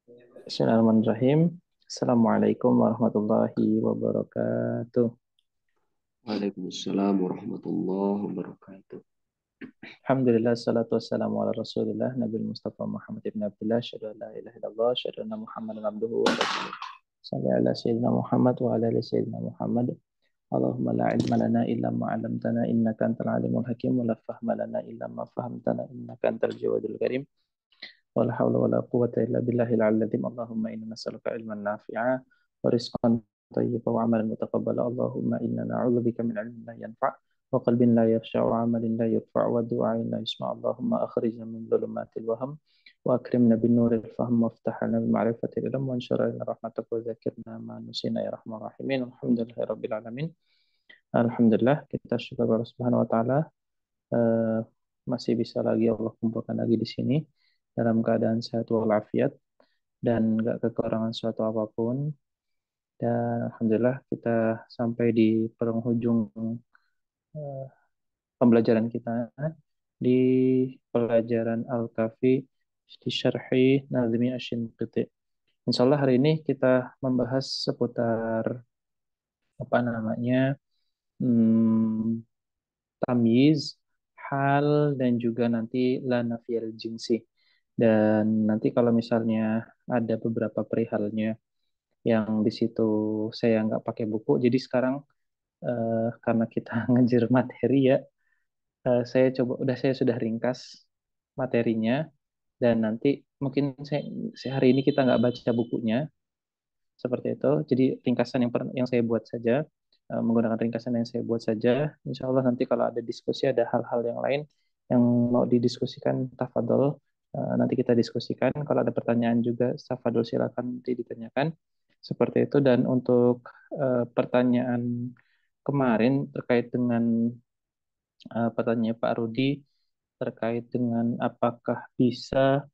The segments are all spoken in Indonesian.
Bismillahirrahmanirrahim. Assalamualaikum warahmatullahi wabarakatuh. Waalaikumsalam warahmatullahi wabarakatuh. Alhamdulillah, salatu wassalamu ala rasulillah, Nabi Mustafa Muhammad ibn Abdullah, syahadu an la ilaha illallah, syahadu anna Muhammadan abduhu wa rasuluh. Salli ala Sayyidina Muhammad wa ala ali Sayyidina Muhammad. Allahumma la ilma lana illa ma 'allamtana innaka antal alimul hakim wa la fahma lana illa ma fahamtana innaka antal jawadul karim. ولا حول ولا قوة إلا بالله العلي العظيم اللهم إنا نسألك علما نافعا ورزقا طيبا وعملا متقبلا اللهم إنا نعوذ بك من علم لا ينفع وقلب لا يخشع وعمل لا يرفع ودعاء لا يسمع اللهم أخرجنا من ظلمات الوهم وأكرمنا بالنور الفهم وافتح لنا بمعرفة العلم وانشر لنا رحمتك وذكرنا ما نسينا يا رحمن الراحمين الحمد لله رب العالمين. Alhamdulillah kita syukur kepada Allah Subhanahu wa taala, eh, masih bisa lagi Allah kumpulkan lagi di sini dalam keadaan sehat walafiat dan nggak kekurangan suatu apapun. Dan Alhamdulillah kita sampai di penghujung eh, pembelajaran kita di pelajaran Al-Kafi di Syarhi Nazmi Asy-Shinqiti. Insya Allah hari ini kita membahas seputar apa namanya, hmm, tamyiz, hal, dan juga nanti la nafiyal jinsi. Dan nanti kalau misalnya ada beberapa perihalnya yang di situ saya nggak pakai buku, jadi sekarang karena kita ngejar materi ya, saya sudah ringkas materinya dan nanti mungkin saya hari ini kita nggak baca bukunya seperti itu. Jadi ringkasan yang saya buat saja, menggunakan ringkasan yang saya buat saja. Insya Allah nanti kalau ada diskusi, ada hal-hal yang lain yang mau didiskusikan, tafadhol, nanti kita diskusikan. Kalau ada pertanyaan juga, tafadhol silakan nanti ditanyakan. Seperti itu. Dan untuk pertanyaan kemarin terkait dengan pertanyaan Pak Rudi terkait dengan apakah bisa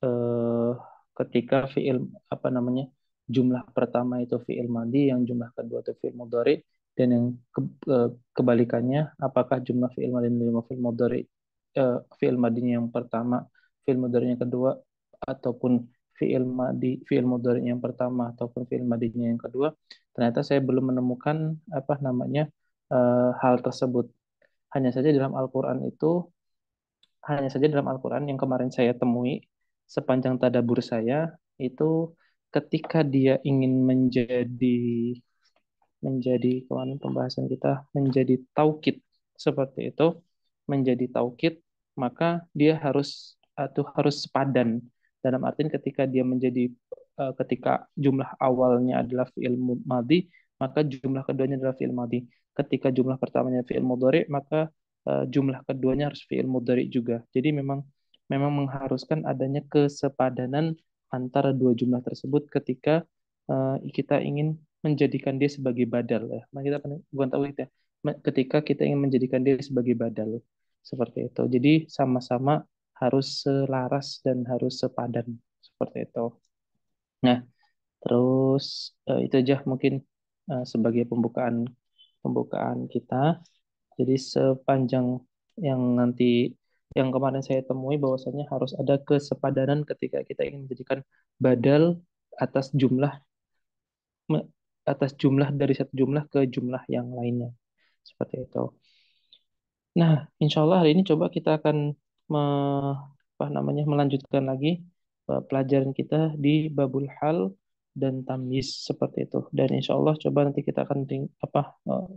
eh, ketika fiil apa namanya, jumlah pertama itu fiil madi, yang jumlah kedua itu fiil mudhari, dan yang kebalikannya, apakah jumlah fiil madi dan jumlah fiil mudhari, fiil madinya yang pertama, fiil mudharinya yang kedua, ataupun fiil mudharinya yang pertama ataupun fiil madinya yang kedua. Ternyata saya belum menemukan apa namanya, hal tersebut. Hanya saja dalam Al-Quran itu hanya saja dalam Al-Quran yang kemarin saya temui sepanjang tadabur saya itu, ketika dia ingin menjadi kawan pembahasan kita menjadi taukid seperti itu, menjadi taukid, maka dia harus sepadan, dalam artian ketika dia menjadi ketika jumlah awalnya adalah fi'il madhi, maka jumlah keduanya adalah fi'il madhi. Ketika jumlah pertamanya fi'il mudhari, maka jumlah keduanya harus fi'il mudhari juga. Jadi memang memang mengharuskan adanya kesepadanan antara dua jumlah tersebut ketika kita ingin menjadikan dia sebagai badal ya. Nah, kita bukan tahu itu ya. Ketika kita ingin menjadikan dia sebagai badal seperti itu. Jadi sama-sama harus selaras dan harus sepadan seperti itu. Nah, terus itu aja mungkin sebagai pembukaan pembukaan kita. Jadi sepanjang yang nanti yang kemarin saya temui bahwasanya harus ada kesepadanan ketika kita ingin menjadikan badal atas jumlah atas jumlah dari satu jumlah ke jumlah yang lainnya. Seperti itu. Nah, insya Allah hari ini coba kita akan apa namanya, melanjutkan lagi pelajaran kita di babul hal dan tamyiz seperti itu. Dan insya Allah coba nanti kita akan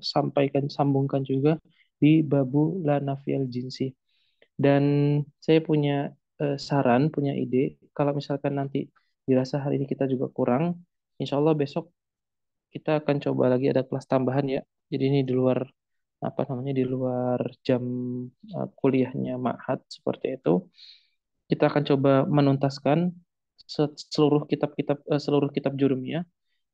sampaikan, sambungkan juga di babu la nafiyal jinsi. Dan saya punya saran, punya ide, kalau misalkan nanti dirasa hari ini kita juga kurang, insya Allah besok kita akan coba lagi ada kelas tambahan ya. Jadi ini di luar apa namanya, di luar jam kuliahnya Ma'had seperti itu. Kita akan coba menuntaskan seluruh kitab Jurumiyah,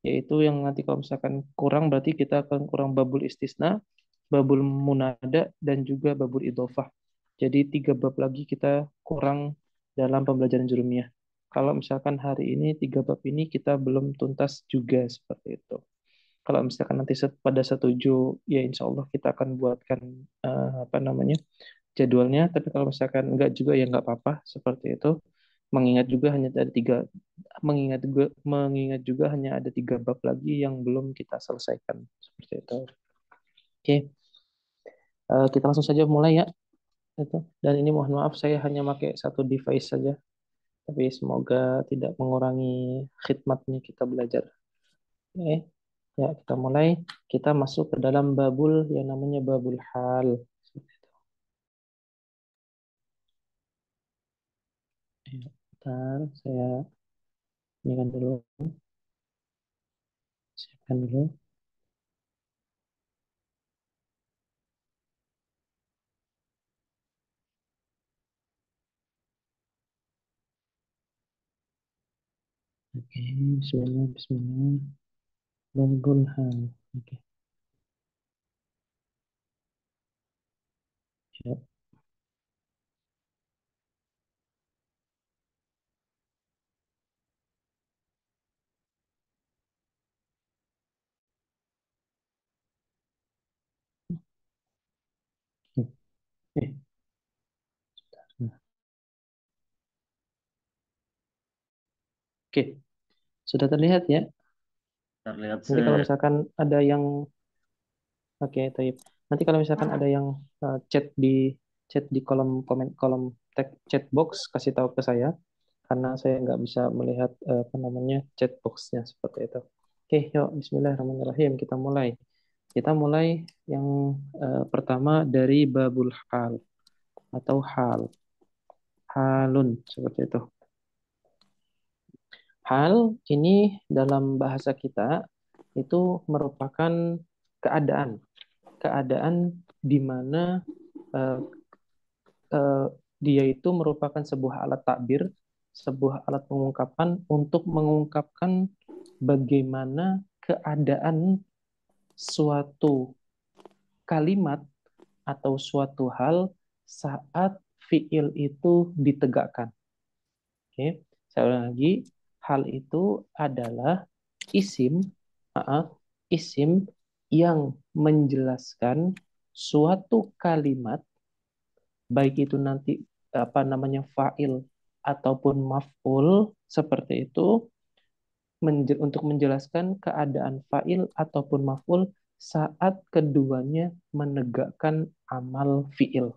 yaitu yang nanti kalau misalkan kurang berarti kita akan kurang babul istisna, babul munada, dan juga babul idhofah. Jadi tiga bab lagi kita kurang dalam pembelajaran Jurumiyah. Kalau misalkan hari ini tiga bab ini kita belum tuntas juga seperti itu. Kalau misalkan nanti pada setuju, ya insya Allah kita akan buatkan apa namanya, jadwalnya. Tapi kalau misalkan enggak juga ya enggak apa-apa seperti itu. Mengingat juga hanya ada tiga, mengingat juga hanya ada 3 bab lagi yang belum kita selesaikan. Seperti itu. Oke, kita langsung saja mulai ya. Itu. Dan ini mohon maaf saya hanya pakai satu device saja. Tapi semoga tidak mengurangi khidmatnya kita belajar. Oke, ya kita mulai. Kita masuk ke dalam babul yang namanya babul hal. Ya, bentar, saya ini kan dulu, siapkan dulu. Oke, bismillah, bismillah. Babul hal. Oke, siap. Oke, oke, sudah terlihat ya. Terlihat Nanti kalau set. misalkan ada yang, oke, Taib. Nanti kalau misalkan ada yang chat di kolom komen, kolom tag chat box, kasih tahu ke saya karena saya nggak bisa melihat apa namanya chat boxnya seperti itu. Oke, yuk Bismillahirrahmanirrahim. Kita mulai. Kita mulai yang pertama dari babul hal atau hal, halun seperti itu. Hal ini dalam bahasa kita itu merupakan keadaan, keadaan di mana eh, eh, dia itu merupakan sebuah alat takbir, sebuah alat pengungkapan untuk mengungkapkan bagaimana keadaan suatu kalimat atau suatu hal saat fiil itu ditegakkan. Oke, saya ulang lagi. Hal itu adalah isim, isim yang menjelaskan suatu kalimat, baik itu nanti apa namanya fa'il ataupun maf'ul seperti itu, untuk menjelaskan keadaan fa'il ataupun maf'ul saat keduanya menegakkan amal fi'il.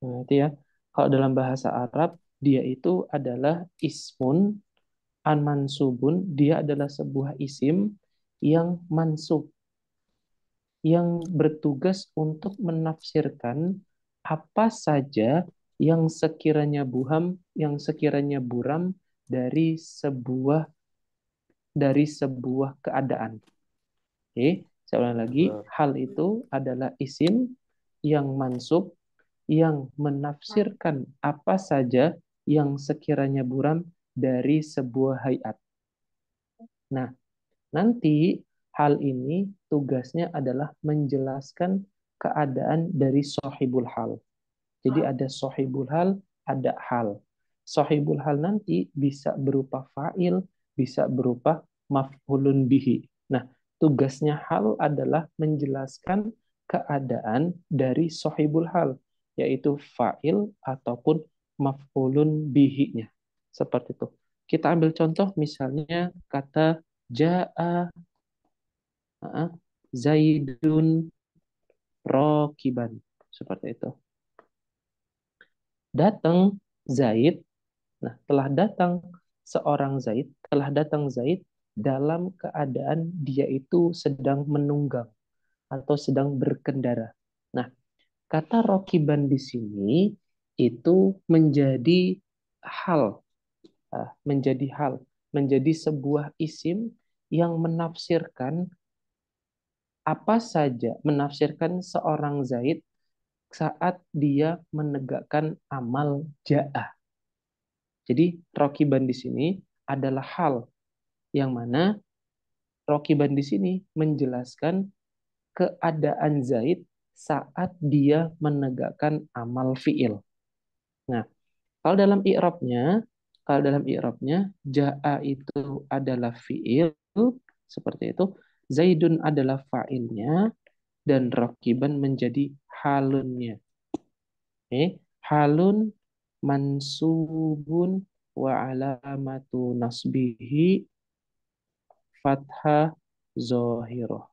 Nah, itu ya. Kalau dalam bahasa Arab, dia itu adalah ismun an mansubun, dia adalah sebuah isim yang mansub, yang bertugas untuk menafsirkan apa saja yang sekiranya buram dari sebuah keadaan. Oke, saya ulang lagi. Hal itu adalah isim yang mansub yang menafsirkan apa saja yang sekiranya buram dari sebuah hayat. Nah, nanti hal ini tugasnya adalah menjelaskan keadaan dari sohibul hal. Jadi ada sohibul hal, ada hal. Sohibul hal nanti bisa berupa fa'il, bisa berupa maf'ulun bihi. Nah, tugasnya hal adalah menjelaskan keadaan dari sohibul hal, yaitu fa'il ataupun maf'ulun bihi-nya. Seperti itu. Kita ambil contoh misalnya kata ja'a Zaidun rokiban. Seperti itu. Datang Zaid. Nah, telah datang Zaid dalam keadaan dia itu sedang menunggang atau sedang berkendara. Nah, kata rokiban di sini itu hal, menjadi hal, menjadi sebuah isim yang menafsirkan apa saja, menafsirkan seorang Zaid saat dia menegakkan amal ja'ah. Jadi rokiban di sini adalah hal yang mana rokiban di sini menjelaskan keadaan Zaid saat dia menegakkan amal fiil. Nah, kalau dalam i'rabnya, jaa itu adalah fiil seperti itu, Zaidun adalah fa'ilnya dan rokiban menjadi halunnya. Oke, halun mansubun wa alamatu nasbihi fathah zohiroh.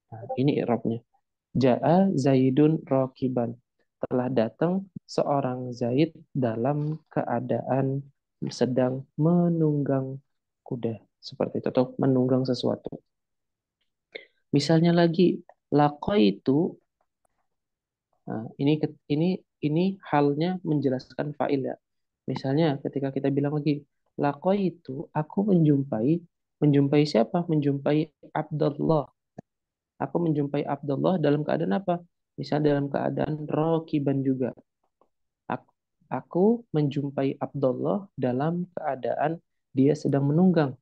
Nah, ini i'rabnya. Ja'a Zaidun rokiban. Telah datang seorang Zaid dalam keadaan sedang menunggang kuda. Seperti itu. Atau menunggang sesuatu. Misalnya lagi, laqaitu. Nah, ini halnya menjelaskan fa'il ya. Misalnya ketika kita bilang lagi, laqaitu, aku menjumpai siapa? Menjumpai Abdullah. Aku menjumpai Abdullah dalam keadaan apa? Misalnya dalam keadaan rokiban juga. Aku, aku menjumpai Abdullah dalam keadaan dia sedang menunggang.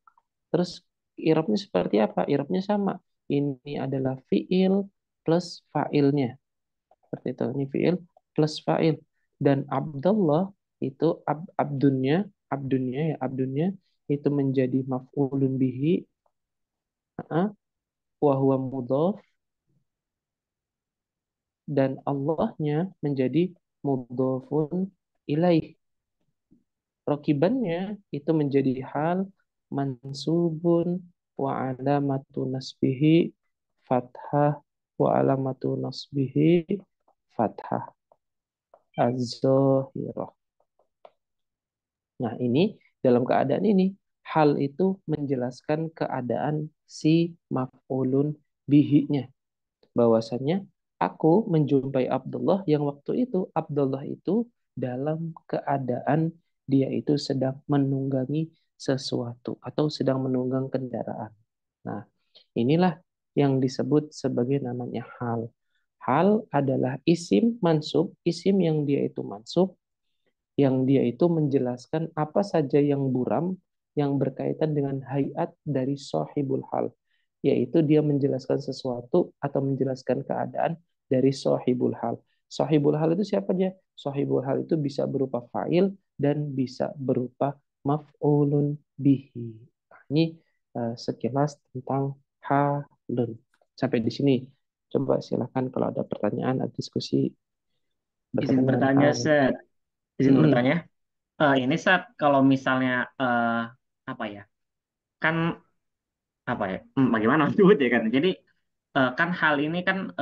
Terus irobnya seperti apa? Irobnya sama. Ini adalah fiil plus fa'ilnya. Seperti itu. Ini fiil plus fa'il. Dan Abdullah itu abdunnya itu menjadi maf'ulun bihi, wa huwa mudhaf, dan Allahnya menjadi mudhafun ilaih. Rokibannya itu menjadi hal mansubun wa alamatu nasbihi fathah wa alamatu nasbihi fathah az-zahirah. Nah, ini dalam keadaan ini hal itu menjelaskan keadaan si maf'ulun bihi-nya, bahwasannya aku menjumpai Abdullah yang waktu itu Abdullah itu dalam keadaan dia itu sedang menunggangi sesuatu atau sedang menunggang kendaraan. Nah, inilah yang disebut sebagai namanya hal. Hal adalah isim mansub, isim yang dia itu mansub, yang dia itu menjelaskan apa saja yang buram yang berkaitan dengan hayat dari sahibul hal, yaitu dia menjelaskan sesuatu atau menjelaskan keadaan dari sahibul hal. Sahibul hal itu siapa dia? Sahibul hal itu bisa berupa fa'il dan bisa berupa maf'ulun bihi. Nah, ini sekilas tentang halun. Sampai di sini. Coba silakan kalau ada pertanyaan atau diskusi Izin berkaitan dengan bertanya, hal. Set. Izin Mm-mm, bertanya. Ini Set, kalau misalnya apa ya? Kan apa ya? Bagaimana disebut ya kan? Jadi kan hal ini kan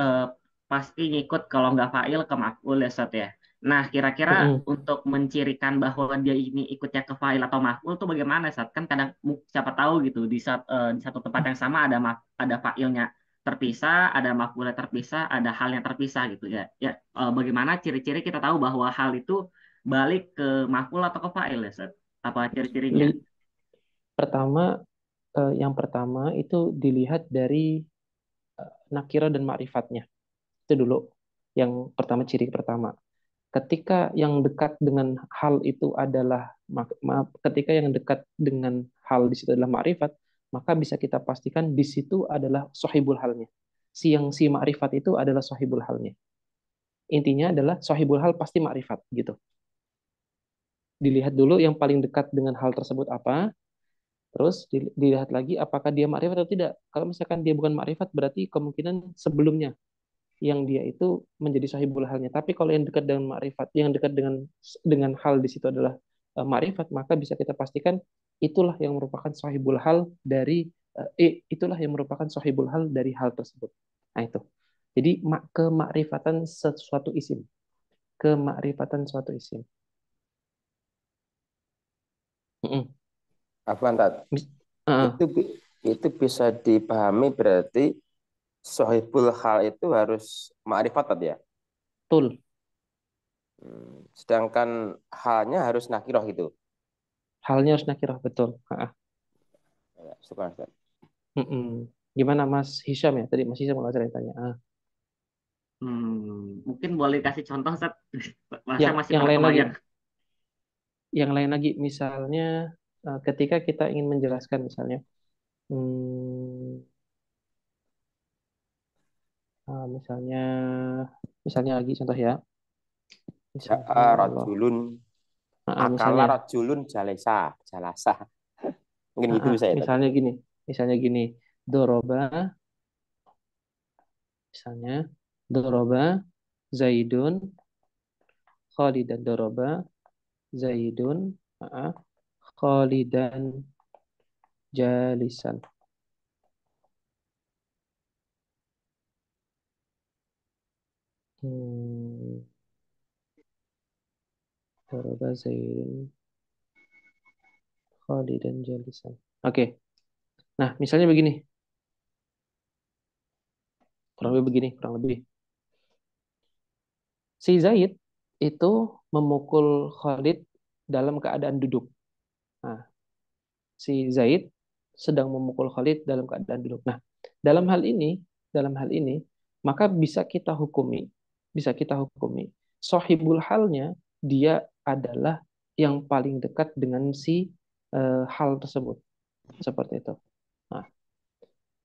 pasti ngikut kalau nggak fa'il ke maf'ul ya Set ya. Nah, kira-kira mm-mm. untuk mencirikan bahwa dia ini ikutnya ke fa'il atau maf'ul tuh bagaimana Set? Kan kadang siapa tahu gitu di satu tempat yang sama ada fa'ilnya terpisah, ada maf'ulnya terpisah, ada halnya terpisah gitu ya. Ya, bagaimana ciri-ciri kita tahu bahwa hal itu balik ke maf'ul atau ke fa'il ya Set? Apa ciri-cirinya? Pertama, yang pertama itu dilihat dari nakira dan ma'rifatnya. Itu dulu. Yang pertama, ciri pertama. Ketika yang dekat dengan hal itu adalah, ketika yang dekat dengan hal di situ adalah ma'rifat, maka bisa kita pastikan di situ adalah sahibul halnya. Si ma'rifat itu adalah sahibul halnya. Intinya adalah sahibul hal pasti ma'rifat gitu. Dilihat dulu yang paling dekat dengan hal tersebut apa, terus dilihat lagi apakah dia makrifat atau tidak. Kalau misalkan dia bukan makrifat, berarti kemungkinan sebelumnya yang dia itu menjadi sahibul halnya. Tapi kalau yang dekat dengan makrifat, yang dekat dengan hal di situ adalah makrifat, maka bisa kita pastikan itulah yang merupakan sahibul hal dari itulah yang merupakan sahibul hal dari hal tersebut. Nah itu. Jadi kemakrifatan sesuatu isim, kemakrifatan suatu isim. Mm-mm. Afwan, Tat. Mis- uh, Itu itu bisa dipahami berarti sohibul hal itu harus ma'rifat Tat, ya. Betul. Sedangkan halnya harus nakiroh gitu. Halnya harus nakirah, betul. Ya, syukur, Ustaz. Mm-mm. Gimana Mas Hisham ya? Tadi Mas Hisham kalau saya tanya. Mungkin boleh kasih contoh, Set. Saya Yang masih yang pada lain lagi, kebayang. misalnya ketika kita ingin menjelaskan misalnya, hmm, misalnya, lagi contoh ya, misalnya Ja'a ya Allah, rajulun akala misalnya, rajulun jalasa. Mungkin gitu bisa ya, Tat. misalnya gini, doroba, misalnya doroba Zaidun Khalidan doroba Zaidun Khalidan jalisan. Doroba Zaidun Khalidan jalisan. Oke. Nah, misalnya begini. Kurang lebih. Si Zaid itu memukul Khalid dalam keadaan duduk. Nah, si Zaid sedang memukul Khalid dalam keadaan duduk. Nah, dalam hal ini, maka bisa kita hukumi, sahibul halnya dia adalah yang paling dekat dengan si hal tersebut, seperti itu. Nah,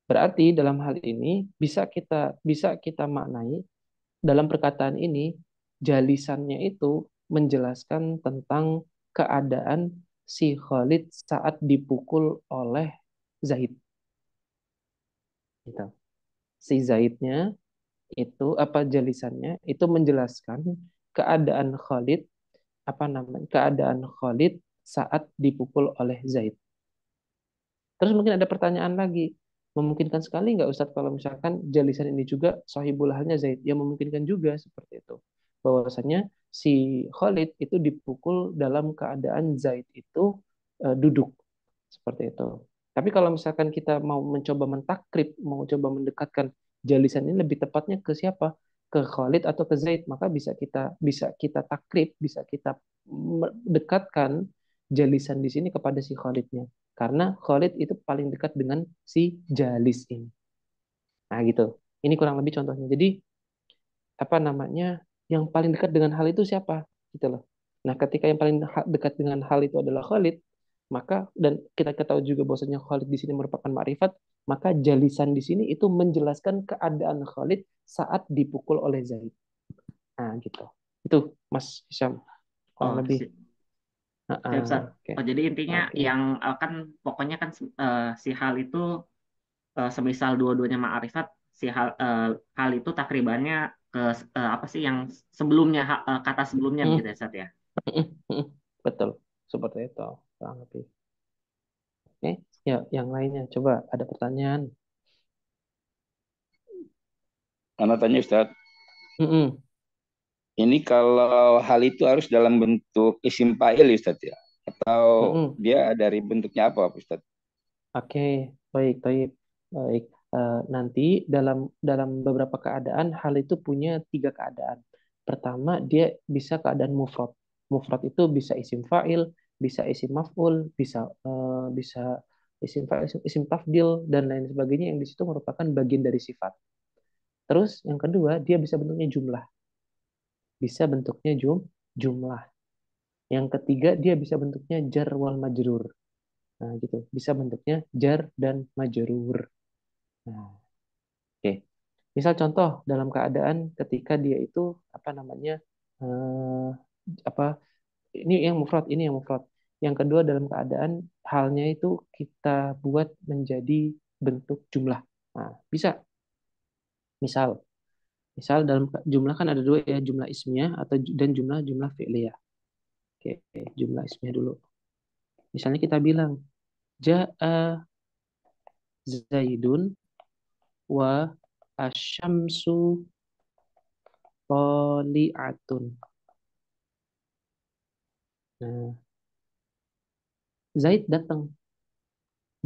berarti dalam hal ini bisa kita maknai dalam perkataan ini jalisannya itu menjelaskan tentang keadaan si Khalid saat dipukul oleh Zaid. Gitu. Si Zaidnya itu jalisannya itu menjelaskan keadaan Khalid keadaan Khalid saat dipukul oleh Zaid. Terus mungkin ada pertanyaan lagi, memungkinkan sekali nggak Ustadz kalau misalkan jalisan ini juga sahibul halnya Zaid? Ya memungkinkan juga seperti itu. Bahwasanya si Khalid itu dipukul dalam keadaan Zaid itu duduk seperti itu. Tapi kalau misalkan kita mau mencoba mentakrib, mau coba mendekatkan jalisan ini lebih tepatnya ke siapa? Ke Khalid atau ke Zaid, maka bisa kita takrib, bisa kita dekatkan jalisan di sini kepada si Khalidnya. Karena Khalid itu paling dekat dengan si jalis ini. Nah, gitu. Ini kurang lebih contohnya. Jadi, yang paling dekat dengan hal itu siapa? Gitu loh. Nah, ketika yang paling dekat dengan hal itu adalah Khalid, maka dan kita ketahui juga bahwasanya Khalid di sini merupakan makrifat, maka jalisan di sini itu menjelaskan keadaan Khalid saat dipukul oleh Zaid. Nah, gitu. Itu Mas Hisham kurang Oh, lebih. siap, Sat. Oke. Oh, jadi intinya Oke. yang kan pokoknya kan si hal itu semisal dua-duanya ma'rifat, si hal itu takribannya ke apa sih yang sebelumnya kata sebelumnya Hmm. begitu ya, Sat ya. Betul. Seperti itu. Kurang lebih. Oke. Ya, yang lainnya. Coba ada pertanyaan. Karena tanya Ustadz, Mm-mm. ini kalau hal itu harus dalam bentuk isim fa'il Ustadz ya? Atau Mm-mm. dia dari bentuknya apa Ustadz? Oke, baik, baik, baik. Nanti dalam dalam beberapa keadaan hal itu punya tiga keadaan. Pertama, dia bisa keadaan mufrad. Mufrad itu bisa isim fa'il, bisa isim maf'ul, bisa isim fa'il, isim tafdil dan lain sebagainya yang di situ merupakan bagian dari sifat. Terus yang kedua, dia bisa bentuknya jumlah. Bisa bentuknya jumlah. Yang ketiga, dia bisa bentuknya jar wal majrur. Nah, gitu. Bisa bentuknya jar dan majrur. Nah, oke. Misal contoh dalam keadaan ketika dia itu apa namanya eh, apa ini yang mufrad. Yang kedua dalam keadaan halnya itu kita buat menjadi bentuk jumlah. Nah, bisa. Misal, dalam jumlah kan ada dua ya, jumlah ismiyah dan jumlah fi'liyah. Oke, jumlah ismiyah dulu. Misalnya kita bilang ja'a Zaidun wa asyamsu toli'atun. Nah, Zaid datang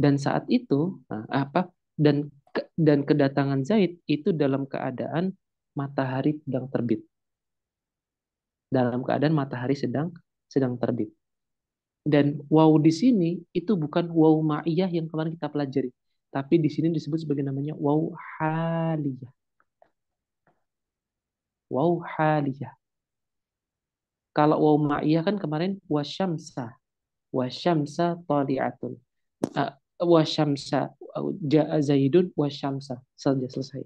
dan saat itu dan kedatangan Zaid itu dalam keadaan matahari sedang terbit. Dalam keadaan matahari sedang terbit. Dan waw di sini itu bukan waw ma'iyah yang kemarin kita pelajari, tapi di sini disebut sebagai namanya waw haliyah. Waw haliyah. Kalau waw ma'iyah kan kemarin wasyamsa tali'atun. Wasyamsa ja'a Zaidun wasyamsa saja selesai.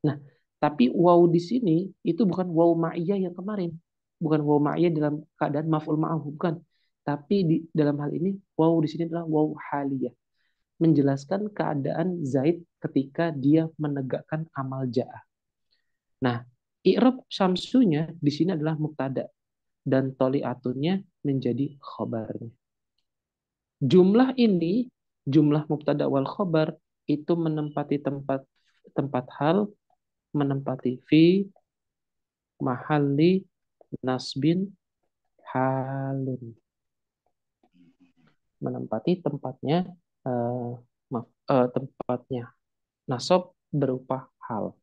Nah, tapi waw di sini itu bukan waw ma'iyah yang kemarin. Bukan waw ma'iyah dalam keadaan maf'ul ma'ahu, bukan. Tapi dalam hal ini waw di sini adalah waw haliyah, menjelaskan keadaan Zaid ketika dia menegakkan amal ja'ah. Nah, i'rab syamsunya di sini adalah mubtada dan toliatunnya menjadi khobarnya. Jumlah ini, jumlah mubtada wal khobar itu menempati tempat hal, menempati fi mahalli nasbin halun, menempati tempatnya nasab berupa hal.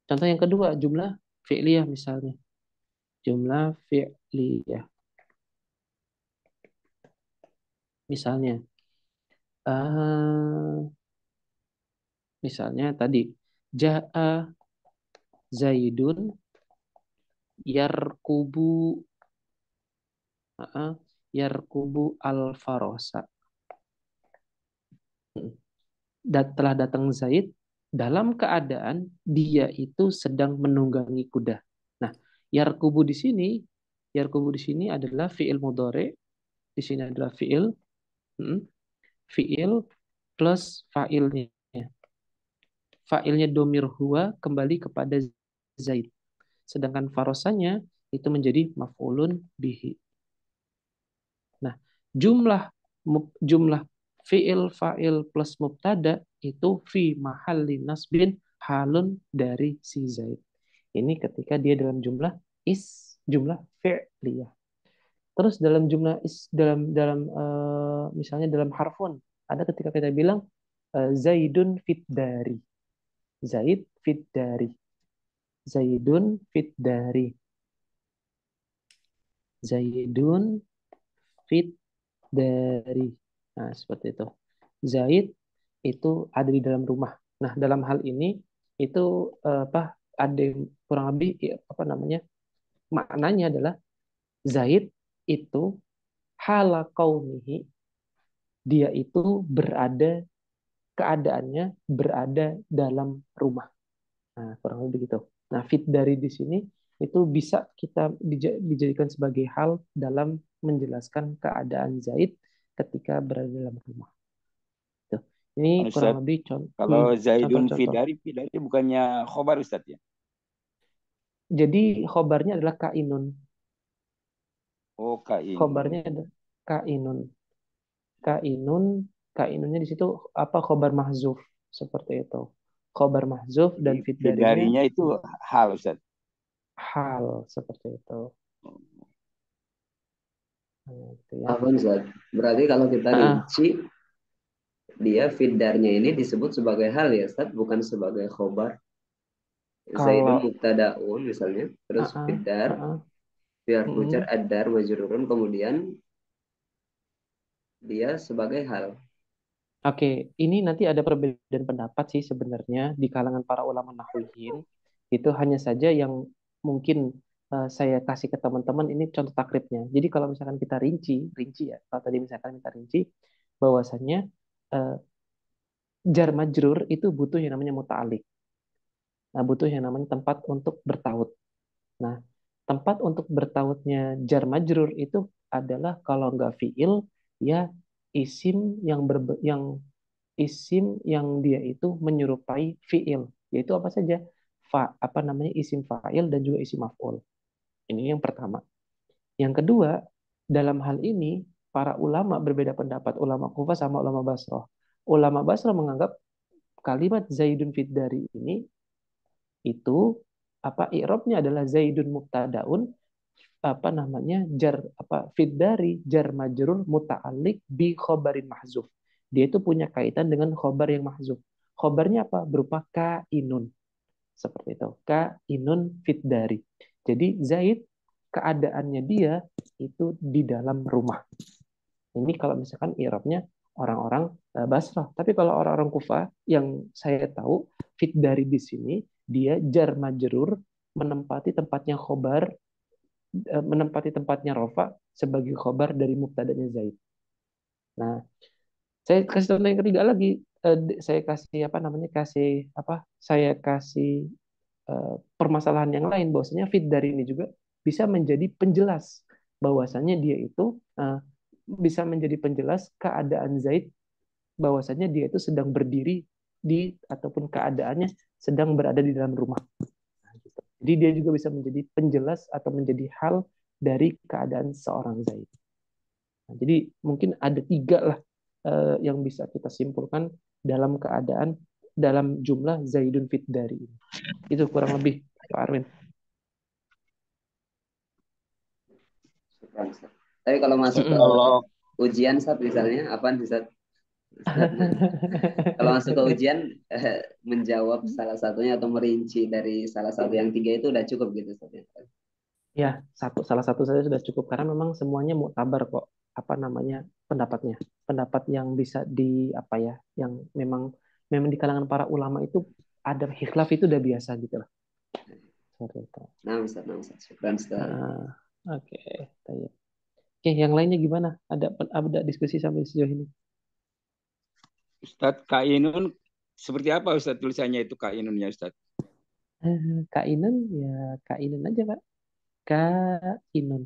Contoh yang kedua, jumlah fi'liyah misalnya. Jumlah fi'liyah. Misalnya, misalnya tadi, ja'a Zaidun yarkubu yarkubu al-farosa. Telah datang Zaid dalam keadaan dia itu sedang menunggangi kuda. Nah, yarkubu di sini adalah fiil mudhari, di sini adalah fiil plus fa'ilnya. Fa'ilnya domir huwa kembali kepada Zaid. Sedangkan farosanya itu menjadi maf'ulun bihi. Nah, jumlah fi'il fa'il plus mubtada itu fi mahalli nasbin halun dari si Zaid. Ini ketika dia dalam jumlah fi'liyah. Terus dalam jumlah misalnya dalam harfun, ada ketika kita bilang Zaidun fit dari. Zaid fit dari. Zaidun fit dari. Zaidun fit dari. Nah, seperti itu. Zaid itu ada di dalam rumah. Nah, dalam hal ini itu ada kurang lebih maknanya adalah Zaid itu hala kaunihi, dia itu keadaannya berada dalam rumah. Nah, kurang lebih gitu. Nah, fit dari di sini itu bisa kita dijadikan sebagai hal dalam menjelaskan keadaan Zaid ketika berada dalam rumah. Tuh. Ini kurang Ustaz, lebih kalau Zaidun contoh-contoh. Fidari bukannya khobar Ustaz ya? Jadi khobarnya adalah kainun. Oh, Khobarnya Kainun. adalah kainun. Kainunnya di situ khobar mahzuf seperti itu. Khobar mahzuf dan fit darinya Fidarinya itu hal Ustaz. hal seperti itu. Nah, gitu ya. Zat. Berarti kalau kita rinci, dia fiddarnya ini disebut sebagai hal ya Ustaz, bukan sebagai khobar. Zaidun mubtadaun misalnya, terus fiddar, biar pujar adar majrurun, kemudian dia sebagai hal. Oke, ini nanti ada perbedaan pendapat sih sebenarnya di kalangan para ulama nahwiyin. Itu hanya saja yang mungkin saya kasih ke teman-teman ini contoh takribnya. Jadi kalau misalkan kita rinci ya. Kalau tadi misalkan kita rinci bahwasannya jar majrur itu butuh yang namanya muta'alliq. Nah, butuh yang namanya tempat untuk bertaut. Nah, tempat untuk bertautnya jar majrur itu adalah kalau nggak fiil ya isim yang dia itu menyerupai fiil, yaitu apa saja? Isim fa'il dan juga isim maf'ul. Ini yang pertama. Yang kedua, dalam hal ini para ulama berbeda pendapat, ulama Kufah sama ulama Basrah. Ulama Basrah menganggap kalimat Zaidun fid dari ini itu i'rabnya adalah Zaidun mubtadaun fid dari jar majrur muta'alliq bi khobarin mahzuf. Dia itu punya kaitan dengan khobar yang mahzuf. Khobarnya apa? Berupa kainun. Seperti itu. Kainun fit dari. Jadi Zaid keadaannya dia itu di dalam rumah. Ini kalau misalkan i'rabnya orang-orang Basrah. Tapi kalau orang-orang Kufah yang saya tahu fit dari di sini dia jar majrur menempati tempatnya rofa sebagai khobar dari mubtadanya Zaid. Nah, saya kasih contoh yang ketiga lagi. Saya kasih Saya kasih permasalahan yang lain bahwasanya fit dari ini juga bisa menjadi penjelas bahwasanya dia itu bisa menjadi penjelas keadaan Zaid bahwasanya dia itu sedang berdiri ataupun keadaannya sedang berada di dalam rumah. Nah, gitu. Jadi dia juga bisa menjadi penjelas atau menjadi hal dari keadaan seorang Zaid. Nah, jadi mungkin ada 3 lah yang bisa kita simpulkan dalam keadaan dalam jumlah Zaidun fit dari ini. Itu kurang lebih, Pak Arwin. Tapi kalau masuk ke Kalau ujian saat misalnya apa sih saat? Kalau masuk ke ujian menjawab salah satunya atau merinci dari salah satu yang 3 itu udah cukup gitu Ustaz, ya? Ya, salah satu saja sudah cukup karena memang semuanya muktabar kok. Apa namanya pendapatnya? Pendapat yang bisa apa ya? Yang memang di kalangan para ulama itu ada khilaf itu udah biasa gitu lah. Seperti itu. Nah, Ustaz. Syukran, Ustaz. Oke, baik. Oke, yang lainnya gimana? Ada diskusi sampai sejauh ini? Ustadz Kainun seperti apa Ustadz tulisannya itu Kainunnya Ustadz? Kainun ya Kainun aja Pak. Kainun.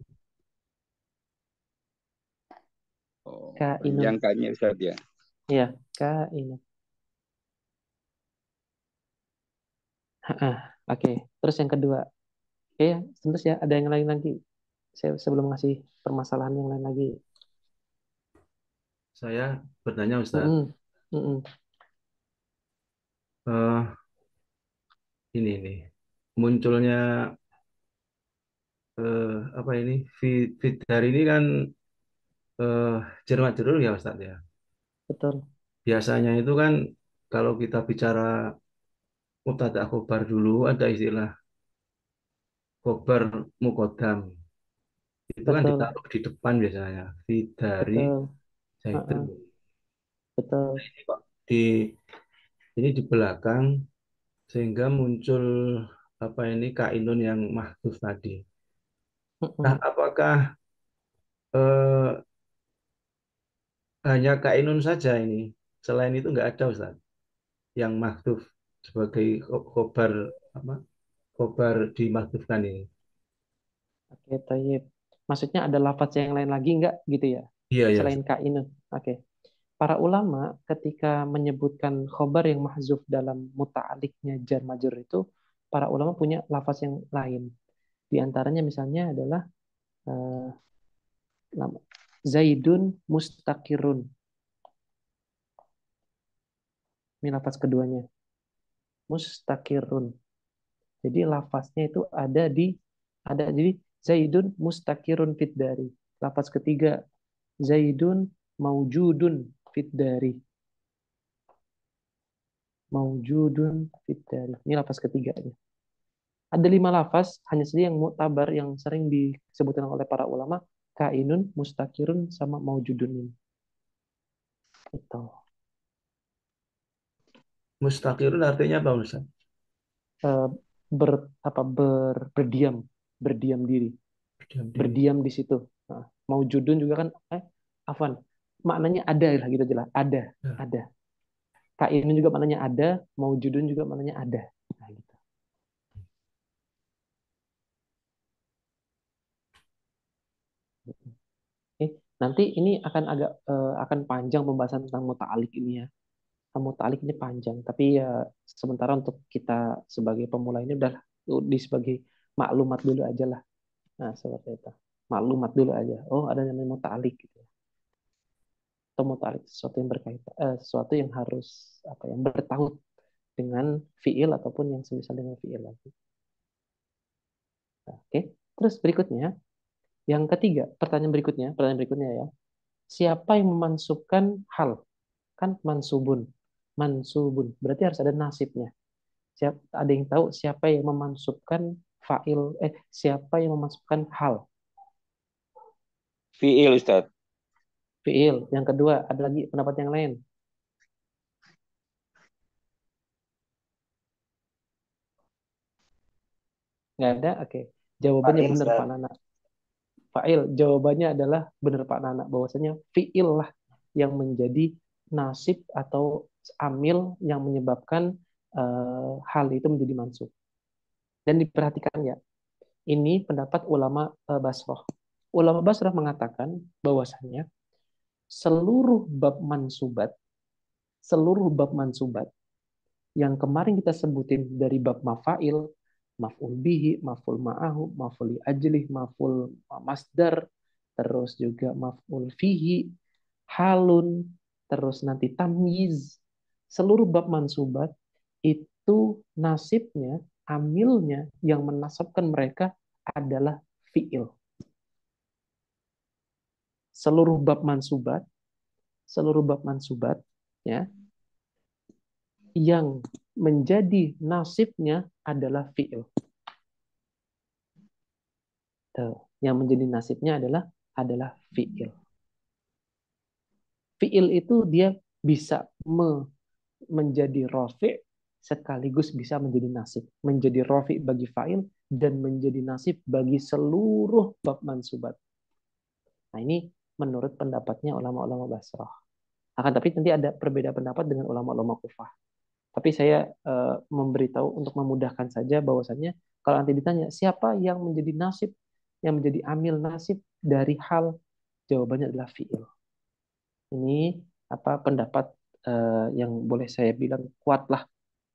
Oh, Kainun. panjang kayaknya Ustadz ya. Iya, Kainun. Oke. Terus yang kedua. Oke, terus ya ada yang lain lagi. Saya sebelum ngasih permasalahan yang lain lagi. Saya bertanya Ustadz, ini nih munculnya apa ini Fidar ini kan jermat-jerul ya Ustadz ya. Betul. Biasanya itu kan kalau kita bicara mubtada khobar dulu ada istilah khobar mukodam. Itu kan Betul. ditaruh di depan biasanya. Fidari Betul. Zaitun. Betul. Ini kok di belakang sehingga muncul apa ini kainun yang mahdhuf tadi. Nah, apakah hanya kainun saja ini? Selain itu nggak ada Ustaz yang mahdhuf sebagai khobar apa? Khobar dimahdhufkan ini. Oke, tayyib. Maksudnya ada lafaz yang lain lagi nggak gitu ya? Iya, iya. Selain kainun. Oke. Para ulama ketika menyebutkan khobar yang mahzuf dalam muta'aliknya jar majrur itu, para ulama punya lafaz yang lain. Di antaranya misalnya adalah Zaidun mustaqirun. Ini lafaz keduanya. Mustaqirun. Jadi lafaznya itu ada jadi Zaidun mustaqirun fit dari. Lafaz ketiga Zaidun maujudun fit dari. Maujudun fit dari. Ini lafaz ketiganya. Ada 5 lafaz, hanya saja yang muktabar yang sering disebutkan oleh para ulama, kainun, mustaqirun, sama maujudun ini. Itu. Mustaqirun artinya apa Ustaz? Berdiam diri. Berdiam di situ. Nah, maujudun juga kan, afwan, maknanya ada lah gitu jelas. Ada. Kainun juga maknanya ada, maujudun juga maknanya ada. Nah, gitu. Oke, nanti ini akan panjang pembahasan tentang muta'alik ini ya. Muta'alik ini panjang, tapi ya sementara untuk kita sebagai pemula ini udah sebagai maklumat dulu aja lah. Nah, seperti itu. Maklumat dulu aja. Oh, ada yang namanya muta'alik gitu. Atau muta'alik sesuatu yang berkaitan, sesuatu yang harus yang bertaut dengan fiil ataupun yang semisal dengan fiil lagi. Nah, oke. Terus berikutnya, yang ketiga, pertanyaan berikutnya ya. Siapa yang memansubkan hal? Kan mansubun. Berarti harus ada nasibnya. Ada yang tahu siapa yang memansubkan siapa yang memansubkan hal? Fiil Ustaz. Fiil. Yang kedua, ada lagi pendapat yang lain? Nggak ada? Oke. Jawabannya benar Pak Nana. Fa'il. Jawabannya adalah benar Pak Nana. Bahwasanya fi'il lah yang menjadi nasib atau amil yang menyebabkan hal itu menjadi mansub. Dan diperhatikan ya, ini pendapat ulama Basrah. Ulama Basrah mengatakan bahwasanya seluruh bab mansubat yang kemarin kita sebutin dari bab mafail maf'ul bihi, maf'ul ma'ahu, maf'ul li ajlih, maf'ul masdar, terus juga maf'ul fihi, halun, terus nanti tamyiz. Seluruh bab mansubat itu nasibnya, amilnya yang menasabkan mereka adalah fi'il. Seluruh bab mansubat, seluruh bab mansubat, ya, yang menjadi nasibnya adalah fi'il. Tuh, yang menjadi nasibnya adalah fi'il. Fi'il itu dia bisa menjadi rofi sekaligus bisa menjadi nasib. Menjadi rofi bagi fa'il dan menjadi nasib bagi seluruh bab mansubat. Nah ini menurut pendapatnya ulama-ulama Basrah. Akan tapi nanti ada perbedaan pendapat dengan ulama-ulama Kufah. Tapi saya memberitahu untuk memudahkan saja bahwasannya kalau nanti ditanya siapa yang menjadi nasib, yang menjadi amil nasib dari hal, jawabannya adalah fi'il. Ini pendapat yang boleh saya bilang kuat lah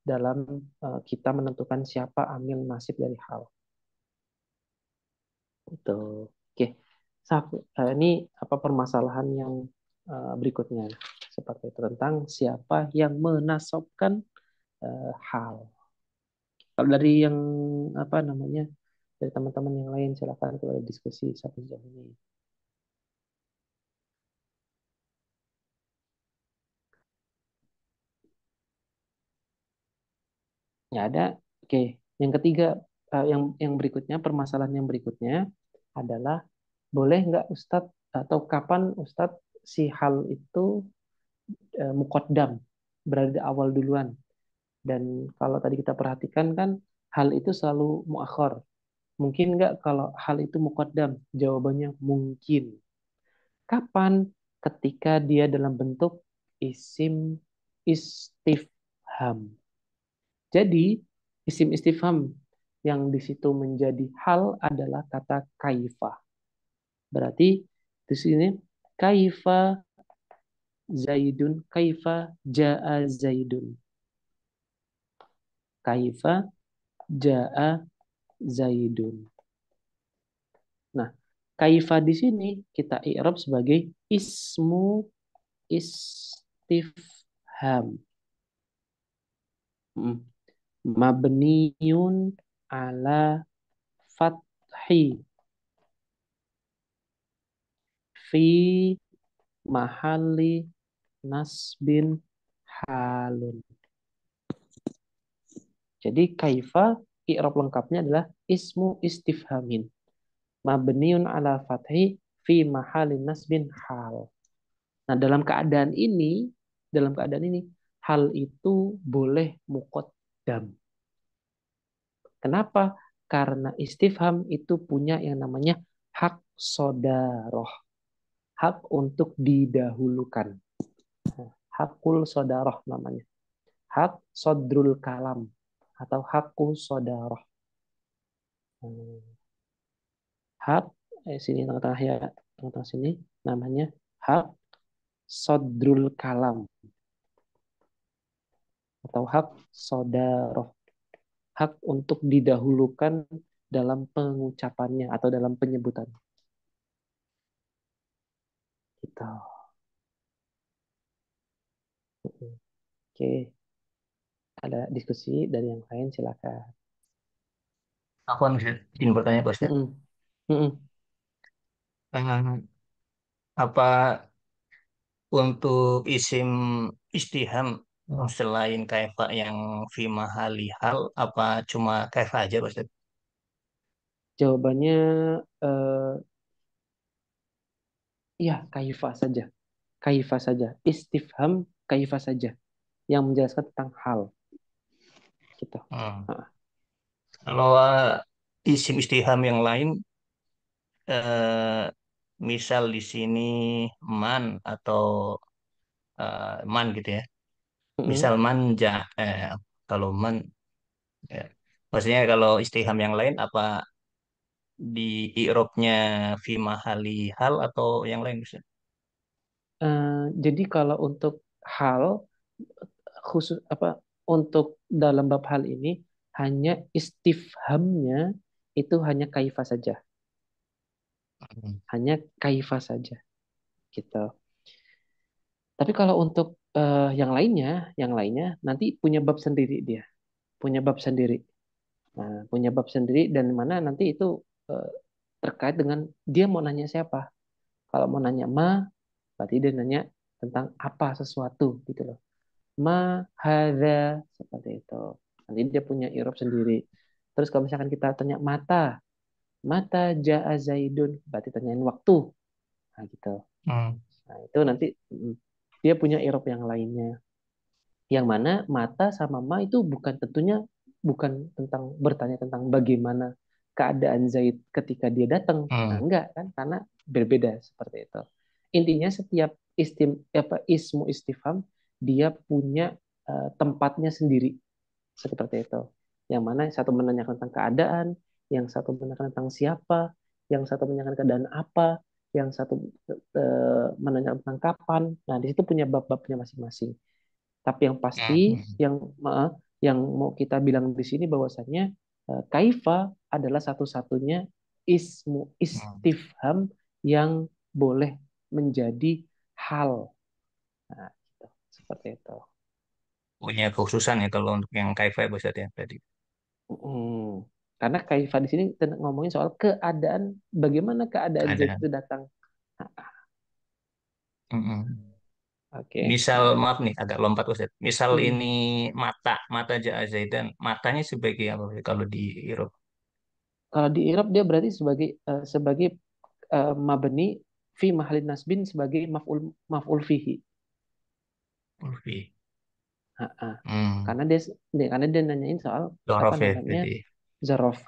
dalam kita menentukan siapa amil nasib dari hal. Itu. Oke. Ini permasalahan yang berikutnya seperti itu tentang siapa yang menasabkan hal. Kalau dari yang dari teman-teman yang lain silakan kalau ada diskusi sampai sejauh ini. Ya ada. Oke. Yang ketiga, yang berikutnya, permasalahan yang berikutnya adalah boleh nggak Ustadz atau kapan Ustadz si hal itu muqaddam, berada di awal duluan. Dan kalau tadi kita perhatikan kan hal itu selalu muakhir. Mungkin nggak kalau hal itu muqaddam? Jawabannya mungkin. Kapan? Ketika dia dalam bentuk isim istifham. Jadi isim istifham yang di situ menjadi hal adalah kata kaifa. Berarti di sini kaifa Zaidun, kaifa jaa Zaidun. Kaifa jaa Zaidun. Nah, kaifa di sini kita i'rab sebagai ismu istifham. Mabniun ala fathi fi mahali nasbin halun. Jadi kaifa i'rab lengkapnya adalah ismu istifhamin. Mabniun ala fathi fi mahali nasbin hal. Nah, dalam keadaan ini hal itu boleh muqaddam. Kenapa? Karena istifham itu punya yang namanya hak sodaroh. Hak untuk didahulukan. Hakul sodaroh namanya. Hak sodrul kalam. Atau hakul sodaroh. Hak, sini tengah-tengah ya. Tengah-tengah sini namanya hak sodrul kalam. Atau hak sodaroh. Hak untuk didahulukan dalam pengucapannya atau dalam penyebutan. Gitu. Oke. Ada diskusi dari yang lain silakan. Aku ingin bertanya, Bos. Apa untuk isim istiham selain kaifa yang fi mahali hal, apa cuma kaifa aja, Bos? Jawabannya ya kaifa saja. Kaifa saja. Istifham kaifa saja. Yang menjelaskan tentang hal. Gitu. Kalau isim istiham yang lain, misal di sini man atau man gitu ya. Misal manja, kalau man, ya. Maksudnya kalau istiham yang lain apa di i'rabnya fi mahali hal atau yang lain bisa? Jadi kalau untuk hal khusus untuk dalam bab hal ini hanya istifhamnya itu hanya kaifa saja, hanya kaifa saja gitu. Tapi kalau untuk yang lainnya nanti punya bab sendiri dia, punya bab sendiri. Nah, punya bab sendiri dan mana nanti itu eh, terkait dengan dia mau nanya siapa. Kalau mau nanya ma, berarti dia nanya tentang apa sesuatu gitu loh. Ma hadza seperti itu. Nanti dia punya i'rab sendiri. Terus kalau misalkan kita tanya mata, mata ja'a Zaidun, berarti tanyain waktu. Nah, gitu. Nah, itu nanti dia punya i'rab yang lainnya. Yang mana mata sama ma itu bukan tentunya bukan tentang bertanya tentang bagaimana keadaan Zaid ketika dia datang. Nah, enggak kan karena berbeda seperti itu. Intinya setiap ismu istifham dia punya tempatnya sendiri seperti itu. Yang mana satu menanyakan tentang keadaan, yang satu menanyakan tentang siapa, yang satu menanyakan keadaan apa, yang satu menanyakan tentang kapan. Nah, di situ punya bab-babnya masing-masing. Tapi yang pasti, yang mau kita bilang di sini bahwasannya kaifa adalah satu-satunya ismu istifham yang boleh menjadi hal. Nah, gitu. Seperti itu. Punya kekhususan ya kalau untuk yang kaifa ya Ustaz ya tadi. Karena kaifa di sini ngomongin soal keadaan, bagaimana keadaan Zaid Ada. itu datang. Oke. Misal maaf nih agak lompat Ustaz. Misal ini mata Ja'a Zaidan, matanya sebagai apa kalau di Irob? Kalau di Irab dia berarti sebagai mabni fi mahalin nasbin sebagai maf'ul fihi. Ulfi. Karena dia nanyain soal apa Dorof ya namanya tadi. zarof.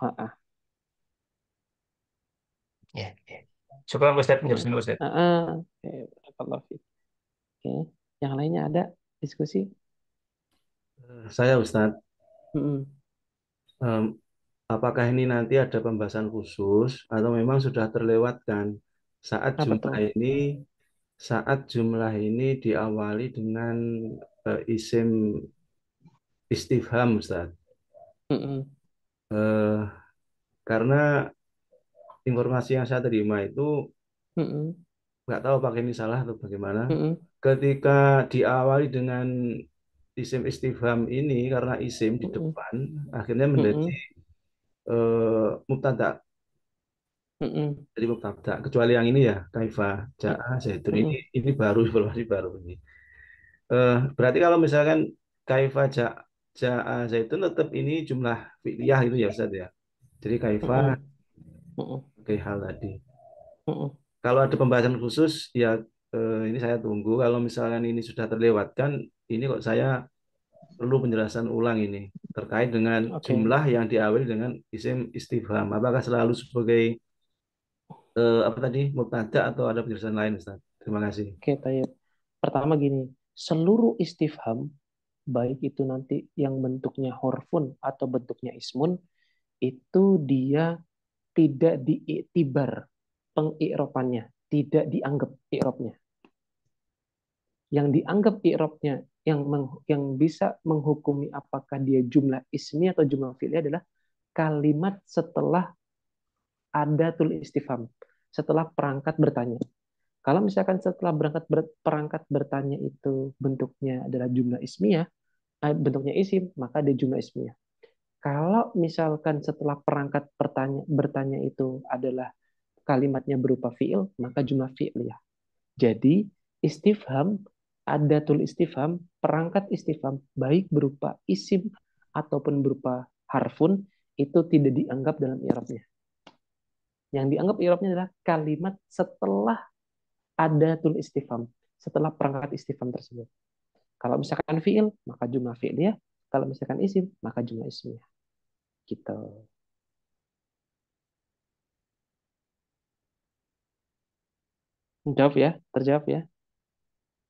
Ya, ya. Coba Ustaz penjelasan Ustaz. Oke, barakallahu fiik. Oke, yang lainnya ada diskusi? Saya Ustadz, Mm-mm. apakah ini nanti ada pembahasan khusus atau memang sudah terlewatkan saat Apa jumlah tuh? ini saat jumlah ini diawali dengan isim istifham, Ustaz. Mm-mm. Eh, karena informasi yang saya terima itu Mm-mm. nggak tahu apakah ini salah atau bagaimana. Mm-mm. Ketika diawali dengan isim istifham ini karena isim di Mm-mm. depan akhirnya menjadi Mm-mm. mubtada. Mm-mm. Jadi mubtada. Kecuali yang ini ya, kaifa ja'a zaitun Mm-mm. ini baru informasi baru ini. Berarti kalau misalkan kaifa ja'a zaitun tetap ini jumlah fi'liyah itu ya Ustaz ya. Jadi kaifa Mm-mm. Mm-mm. kayak hal tadi. Mm-mm. Kalau ada pembahasan khusus ya ini saya tunggu. Kalau misalkan ini sudah terlewatkan, ini kok saya perlu penjelasan ulang ini terkait dengan Oke. jumlah yang diawali dengan isim istifham. Apakah selalu sebagai apa tadi mubtada atau ada penjelasan lain Ustaz? Terima kasih. Oke, Tayyip. Pertama gini, seluruh istifham, baik itu nanti yang bentuknya horfun atau bentuknya ismun, itu dia tidak diiktibar pengi'robannya, tidak dianggap i'robnya. Yang dianggap i'robnya, yang bisa menghukumi apakah dia jumlah ismi atau jumlah fi'li adalah kalimat setelah ada tul istifham, setelah perangkat bertanya. Kalau misalkan setelah perangkat bertanya itu bentuknya adalah jumlah ismiyah, bentuknya isim, maka dia jumlah ismiyah. Kalau misalkan setelah perangkat bertanya itu adalah kalimatnya berupa fiil, maka jumlah fi'liyah. Jadi istifham, adatul istifham, perangkat istifham, baik berupa isim ataupun berupa harfun, itu tidak dianggap dalam i'rabnya. Yang dianggap i'rabnya adalah kalimat setelah adatul istifham, setelah perangkat istifham tersebut. Kalau misalkan fiil, maka jumlah fi'liyah. Kalau misalkan isim, maka jumlah ismiyah. Gitu. Jawab ya, terjawab ya,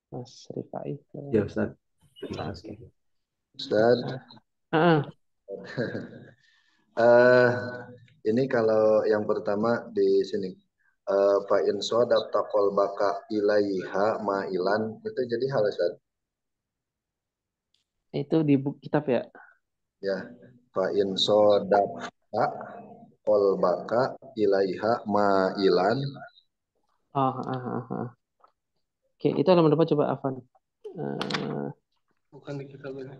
Mas Rifai. Ya Ustaz. Terima Oke. kasih. Ustaz, Ah, eh ini kalau yang pertama di sini Pak Inso daftar baka ilaiha ma'ilan itu jadi hal Ustaz. itu di buku kitab ya. Ya. Fa in sodafta kolbaka ilaiha ma'ilan. Oke, itu halaman berapa coba Afan? Bukan di kitab ini.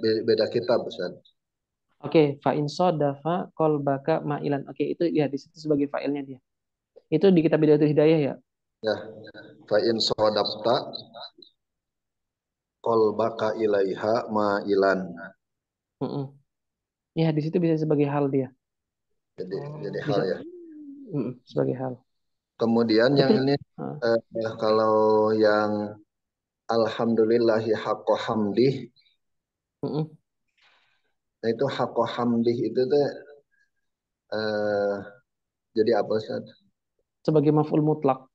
Beda kitab, Ustaz. Oke, fa in sodafa kolbaka ma'ilan. Oke, itu ya di situ sebagai failnya dia. Itu di kitab Bidayatul Hidayah ya? Ya, fa in sodafta kolbaka ilaiha ma'ilan. Ya, di situ bisa sebagai hal dia. Jadi hal Bisa ya. sebagai hal. Kemudian yang Itu ini kalau yang alhamdulillahi haqqo hamdih, nah itu haqqo hamdih itu tuh jadi apa Ustaz? sebagai maf'ul mutlak.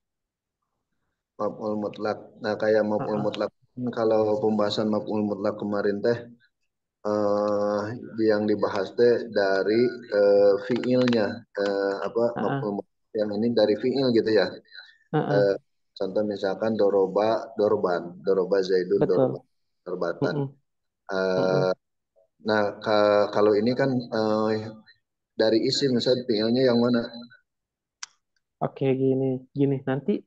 Maf'ul mutlak. Nah, kayak maf'ul mutlak kalau pembahasan maf'ul mutlak kemarin teh yang dibahas teh dari fiilnya maf'ul mutlak yang ini dari fiil gitu ya. Contoh misalkan doroba zaidun Betul. dorbatan. Nah, kalau ini kan dari isim misalnya fiilnya yang mana? Oke, gini. Nanti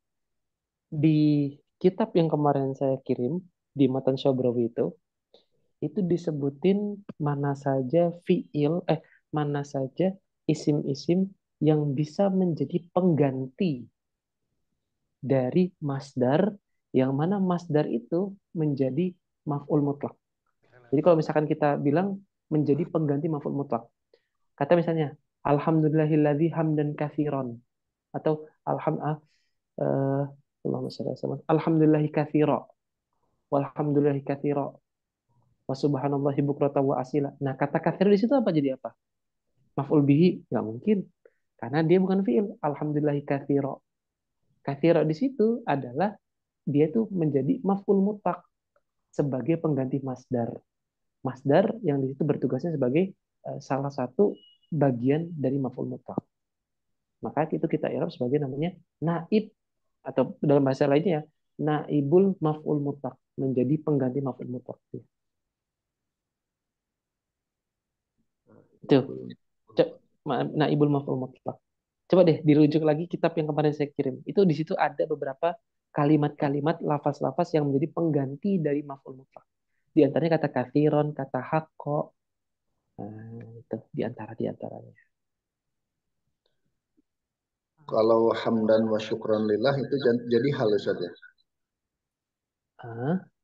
di kitab yang kemarin saya kirim di Matan Syabrawi itu disebutin mana saja mana saja isim-isim yang bisa menjadi pengganti dari masdar, yang mana masdar itu menjadi maf'ul mutlak. Jadi kalau misalkan kita bilang menjadi pengganti maf'ul mutlak, kata misalnya alhamdulillahilladzi hamdan katsiran, atau alhamdulillahi katsira, walhamdulillahi katsira, wa subhanallahi bukratan wa asila. Nah, kata katsira di situ apa jadi apa? Maf'ul bihi? Nggak mungkin. Karena dia bukan fi'il. Alhamdulillahi katsira. Katsira di situ adalah dia tuh menjadi maf'ul mutlak sebagai pengganti masdar. Masdar yang di situ bertugasnya sebagai salah satu bagian dari maf'ul mutlak. Maka itu kita i'rab sebagai namanya naib, atau dalam bahasa lainnya ya, naibul maf'ul mutlak, menjadi pengganti maf'ul mutlak. Itu naibul maf'ul mutlak. Coba deh dirujuk lagi kitab yang kemarin saya kirim. Itu di situ ada beberapa kalimat-kalimat, lafaz-lafaz yang menjadi pengganti dari maf'ul mutlak. Di antaranya kata kathiron, kata hakko. Nah, itu di antaranya. Kalau hamdan wa syukran lillah itu jadi hal saja.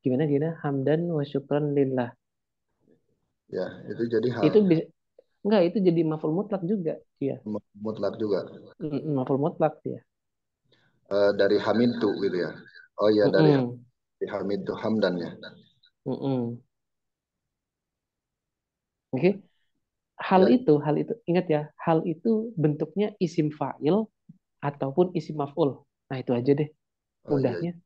Gimana? Hamdan wa syukran lillah. Ya, itu jadi hal. Itu bisa enggak, itu jadi maf'ul mutlak juga dia. Mutlak juga. Maf'ul mutlak dia. Dari hamidtu gitu ya. Oh iya, dari hamidtu hamdan ya. Oke. Hal itu ingat ya, hal itu bentuknya isim fa'il ataupun isim maf'ul. Nah, itu aja deh. Mudahnya.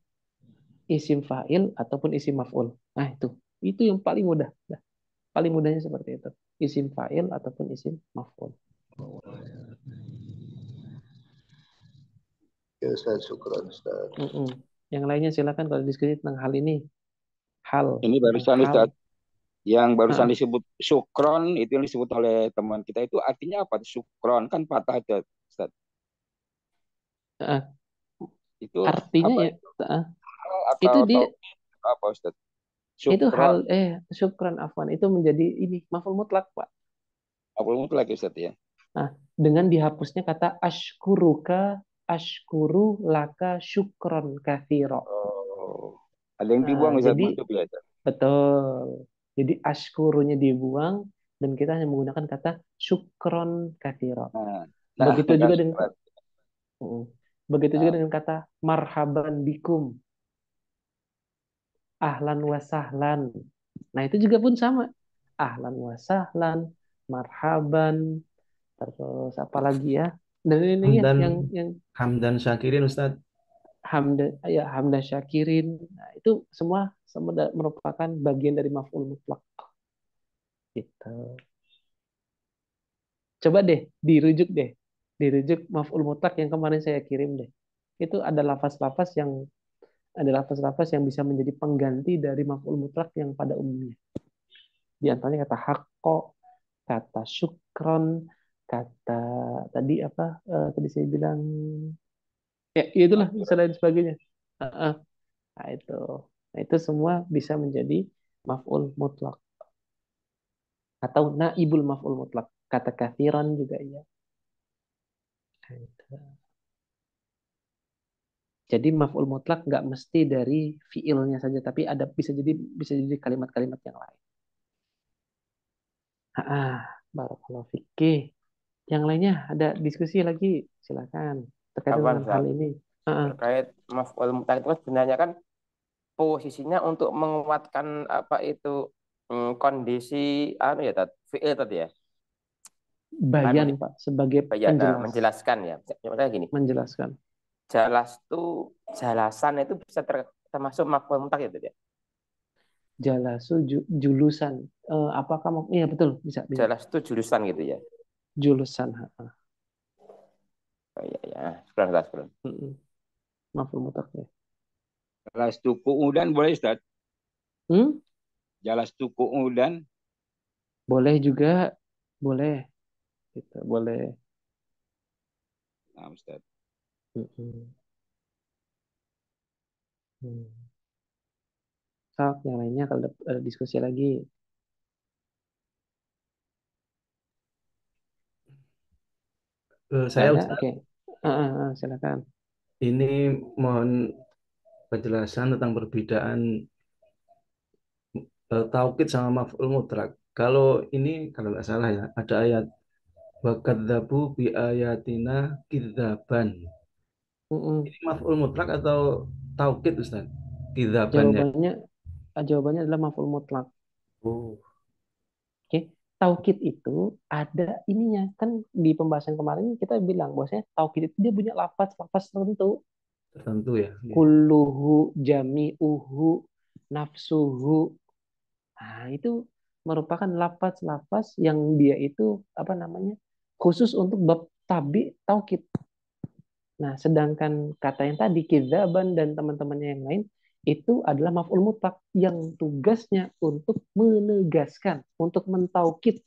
Isim fa'il ataupun isim maf'ul. Nah, itu yang paling mudah. Nah, paling mudahnya seperti itu. Isim fa'il ataupun isim maf'ul. Ya, Ustaz, syukran Ustaz. Yang lainnya silakan kalau diskusi tentang hal ini. Ini barusan Ustaz, yang barusan disebut syukron, itu yang disebut oleh teman kita, itu artinya apa? Syukron kan patah aja, Ustaz. Itu artinya apa? Ya itu dia apa Ustaz? Syukron. Itu hal syukron afwan itu menjadi ini maf'ul mutlak, Pak. Maf'ul mutlak Ustaz ya. Nah, dengan dihapusnya kata ashkuru laka syukron katsira. Ada yang dibuang Ustaz, jadi ya, betul. Jadi ashkurunya dibuang dan kita hanya menggunakan kata syukron katsira. Begitu juga dengan kata marhaban bikum, ahlan wa sahlan. Nah, itu juga pun sama. Ahlan wa sahlan, marhaban, terus apa lagi ya? Dan ini yang hamdan syakirin Ustaz. Hamdan syakirin. Nah, itu semua merupakan bagian dari maf'ul mutlak. Gitu. Coba deh dirujuk maf'ul mutlak yang kemarin saya kirim deh. Itu ada lafaz-lafaz yang bisa menjadi pengganti dari maf'ul mutlak yang pada umumnya. Di antaranya kata hakko, kata syukron, kata tadi apa? Tadi saya bilang ya itulah selain sebagainya. Heeh. Nah, itu. Nah, itu semua bisa menjadi maf'ul mutlak atau naibul maf'ul mutlak. Kata kathiran juga iya. Nah, itu. Jadi maf'ul mutlak nggak mesti dari fiilnya saja, tapi ada bisa jadi kalimat-kalimat yang lain. Barakallahu fikih. Yang lainnya ada diskusi lagi, silakan terkait Afwan, dengan hal Ustaz. ini. Terkait maf'ul mutlak itu kan sebenarnya kan posisinya untuk menguatkan apa itu kondisi anu ya fiil tadi ya. Bayan Pak sebagai Ya, nah, penjelas, menjelaskan ya. Maksudnya gini, menjelaskan. jalasan itu bisa termasuk maf'ul mutlak itu ya. Jalasu julusan. Apakah mau? Iya betul, bisa. Jalas itu jurusan gitu ya. Julusan. Oh, iya ya, sekarang. Maf'ul mutlak ya. Jalas tuku udan boleh Ustaz? Jalas tuku udan boleh juga, boleh. Gitu, boleh. Nah, Ustaz. So, yang lainnya kalau ada diskusi lagi. Saya ada, oke. Silakan. Ini mohon penjelasan tentang perbedaan taukid sama maf'ul mutlak. Kalau ini kalau nggak salah ya, ada ayat wa kadzabu bi ayatina kidzaban. Ini maf'ul mutlak atau taukid Ustaz? Kidzabannya. Jawabannya adalah maf'ul mutlak. Oke. Taukid itu ada ininya. Kan di pembahasan kemarin kita bilang bahwasanya taukid itu dia punya lafaz-lafaz tertentu. Tertentu ya. Kulluhu, jami'uhu, nafsuhu. Nah, itu merupakan lafaz-lafaz yang dia itu apa namanya? Khusus untuk bab tabi taukid. Nah, sedangkan kata yang tadi kidzaban dan teman-temannya yang lain itu adalah maf'ul mutlak yang tugasnya untuk menegaskan, untuk mentaukid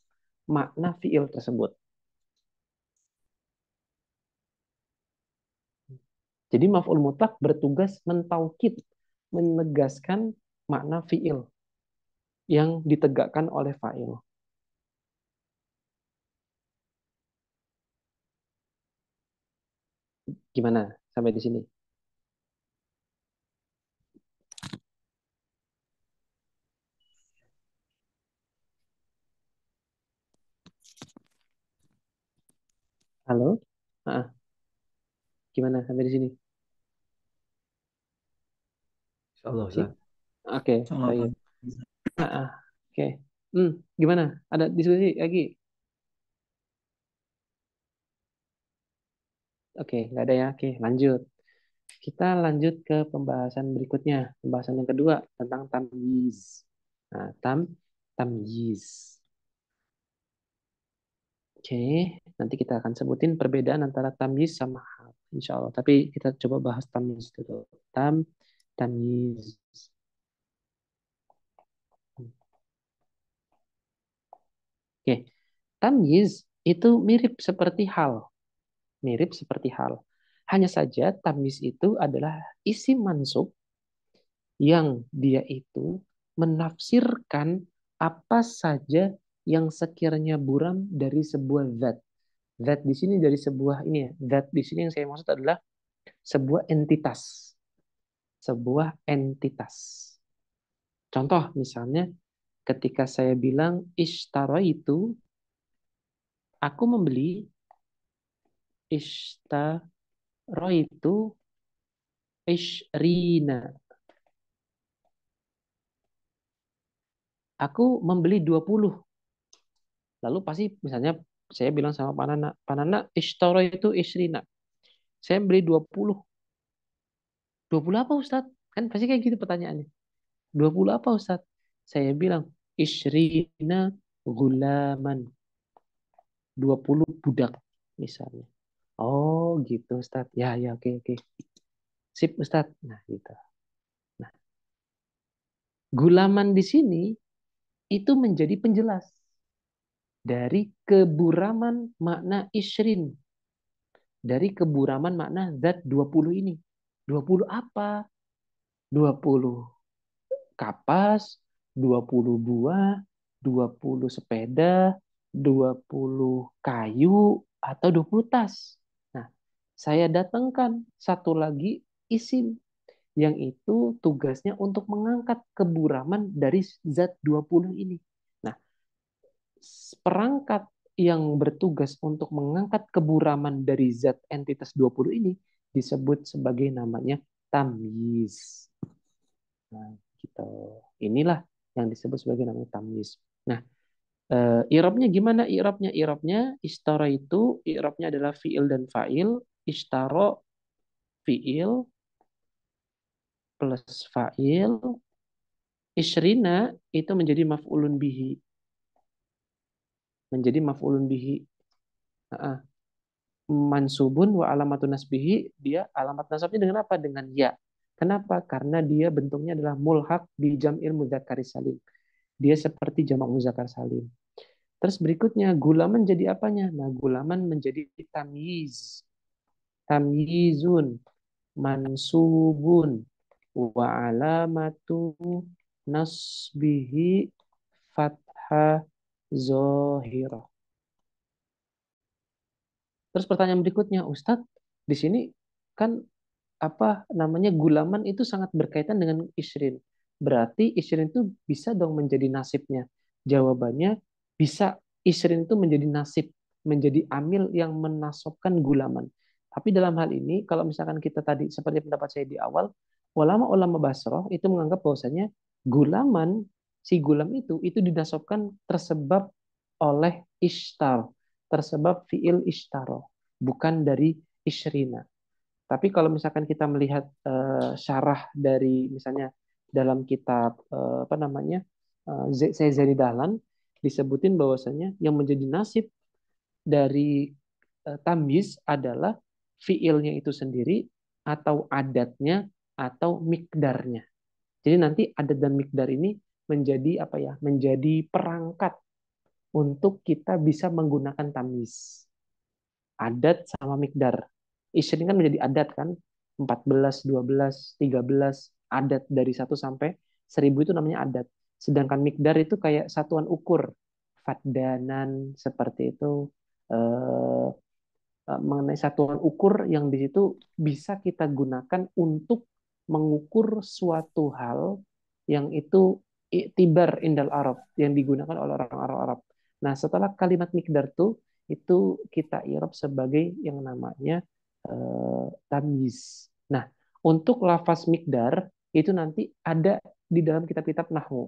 makna fiil tersebut. Jadi maf'ul mutlak bertugas mentaukid, menegaskan makna fiil yang ditegakkan oleh fa'il. Gimana sampai di sini? Halo? Gimana sampai di sini? Insyaallah Ustaz. Oke, baik. Oke. Gimana? Ada diskusi lagi? Oke, nggak ada ya. Oke, lanjut. Kita lanjut ke pembahasan berikutnya. Pembahasan yang kedua tentang tamyiz. Nah, tamyiz. Oke, nanti kita akan sebutin perbedaan antara tamyiz sama hal. Insya Allah. Tapi kita coba bahas tamyiz dulu. Tamyiz. Oke, tamyiz itu mirip seperti hal. Mirip seperti hal. Hanya saja tamyiz itu adalah isim mansub yang dia itu menafsirkan apa saja yang sekiranya buram dari sebuah zat. Zat di sini dari sebuah ini ya. Zat di sini yang saya maksud adalah sebuah entitas. Sebuah entitas. Contoh misalnya ketika saya bilang ishtaraitu, aku membeli. Ishtaraitu ishrina. Aku membeli 20. Lalu pasti misalnya saya bilang sama Pak Nana ishtaraitu ishrina. Saya beli 20. 20 apa Ustadz? Kan pasti kayak gitu pertanyaannya. 20 apa Ustadz? Saya bilang ishrina gulaman. 20 budak misalnya. Oh gitu Ustadz. Ya oke. Sip Ustadz. Nah gitu. Nah, gulaman di sini itu menjadi penjelas dari keburaman makna isrin, dari keburaman makna zat 20 ini. 20 apa? 20 kapas, 20 buah, 20 sepeda, 20 kayu, atau 20 tas. Nah, saya datangkan satu lagi isim yang itu tugasnya untuk mengangkat keburaman dari zat 20 ini. Nah, perangkat yang bertugas untuk mengangkat keburaman dari zat entitas 20 ini disebut sebagai namanya tamyiz. Nah, gitu. Inilah yang disebut sebagai namanya tamyiz. Nah, i'rabnya gimana i'rabnya? I'rabnya istara itu i'rabnya adalah fiil dan fa'il. Istara fiil plus fa'il. Isrina itu menjadi maf'ulun bihi. Menjadi maf'ulun bihi. Mansubun wa alamatun nasbihi, dia alamat nasabnya dengan apa? Dengan ya. Kenapa? Karena dia bentuknya adalah mulhaq bi jam'il mudzakkar salim. Dia seperti jamak muzakkar salim. Terus berikutnya gulaman jadi apanya? Nah, gulaman menjadi tamyiz. Tamyizun, mansubun, wa alamatu nasbihi fathah zohirah. Terus pertanyaan berikutnya, Ustadz, di sini kan apa namanya gulaman itu sangat berkaitan dengan isrin. Berarti isrin itu bisa dong menjadi nasibnya. Jawabannya bisa, isrin itu menjadi nasib, menjadi amil yang menasobkan gulaman. Tapi dalam hal ini, kalau misalkan kita tadi, seperti pendapat saya di awal, ulama-ulama Basroh itu menganggap bahwasanya gulaman, si gulam itu dinasobkan tersebab oleh ishtar, tersebab fiil ishtaro, bukan dari isrina. Tapi kalau misalkan kita melihat syarah dari misalnya dalam kitab apa namanya Zaini Dahlan, disebutin bahwasanya yang menjadi nasib dari tamyiz adalah fiilnya itu sendiri atau adatnya atau mikdarnya. Jadi nanti adat dan mikdar ini menjadi apa ya? Menjadi perangkat untuk kita bisa menggunakan tamyiz. Adat sama mikdar. Isrin kan menjadi adat kan, 14, 12, 13 adat dari 1 sampai 1000 itu namanya adat. Sedangkan mikdar itu kayak satuan ukur, faddanan seperti itu, mengenai satuan ukur yang di situ bisa kita gunakan untuk mengukur suatu hal yang itu iktibar indal Arab, yang digunakan oleh orang Arab. Nah, setelah kalimat mikdar itu kita i'rab sebagai yang namanya tamyiz. Nah, untuk lafaz mikdar itu nanti ada di dalam kitab-kitab nahwu.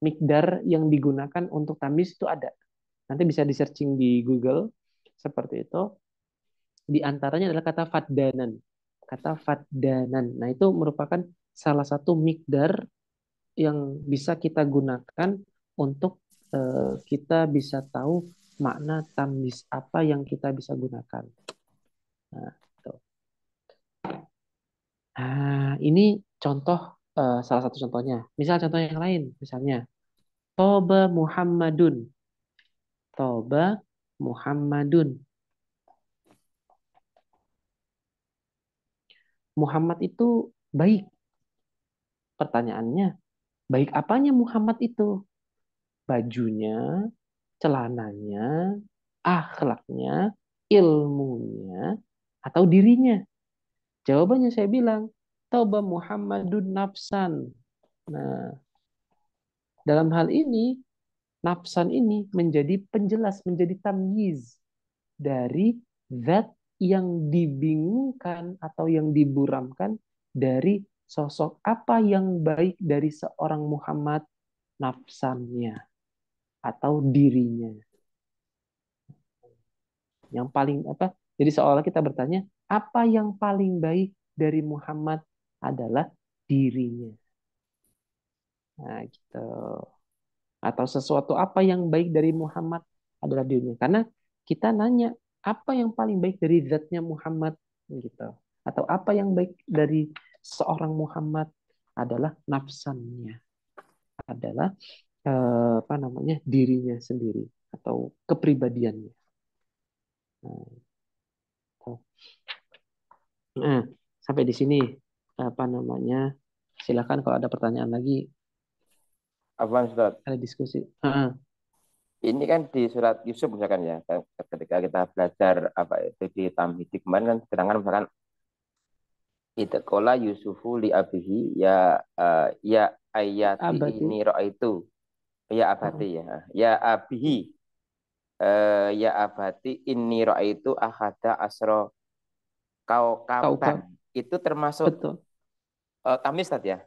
Mikdar yang digunakan untuk tamyiz itu ada. Nanti bisa di searching di Google seperti itu. Di antaranya adalah kata faddanan. Kata faddanan. Nah, itu merupakan salah satu mikdar yang bisa kita gunakan untuk kita bisa tahu makna tamyiz apa yang kita bisa gunakan. Nah, gitu. Nah, ini contoh salah satu contohnya. Misal contoh yang lain, misalnya Toba Muhammadun. Toba Muhammadun. Muhammad itu baik. Pertanyaannya, baik apanya Muhammad itu? Bajunya, celananya, akhlaknya, ilmunya, atau dirinya? Jawabannya saya bilang, Tauba Muhammadun nafsan. Nah, dalam hal ini, nafsan ini menjadi penjelas, menjadi tamyiz dari zat yang dibingungkan atau yang diburamkan dari sosok apa yang baik dari seorang Muhammad, nafsannya atau dirinya. Yang paling apa? Jadi seolah kita bertanya, apa yang paling baik dari Muhammad adalah dirinya. Nah, gitu. Atau sesuatu apa yang baik dari Muhammad adalah dirinya. Karena kita nanya, apa yang paling baik dari zatnya Muhammad gitu. Atau apa yang baik dari seorang Muhammad adalah nafsannya. Adalah apa namanya, dirinya sendiri atau kepribadiannya. Nah, gitu. Nah, sampai di sini apa namanya? Silakan kalau ada pertanyaan lagi, Apa Ustaz? ada diskusi. Ini kan di surat Yusuf misalkan ya, ketika kita belajar apa itu di Tamhid kemarin kan sedangkan misalkan itu kola Yusufu li abihi ya ya ayati Abadi. ini itu ya abati ya ya abihi ya abati ini itu ahada asro kaukaban Kaukab. itu termasuk Betul. tamis tadi ya.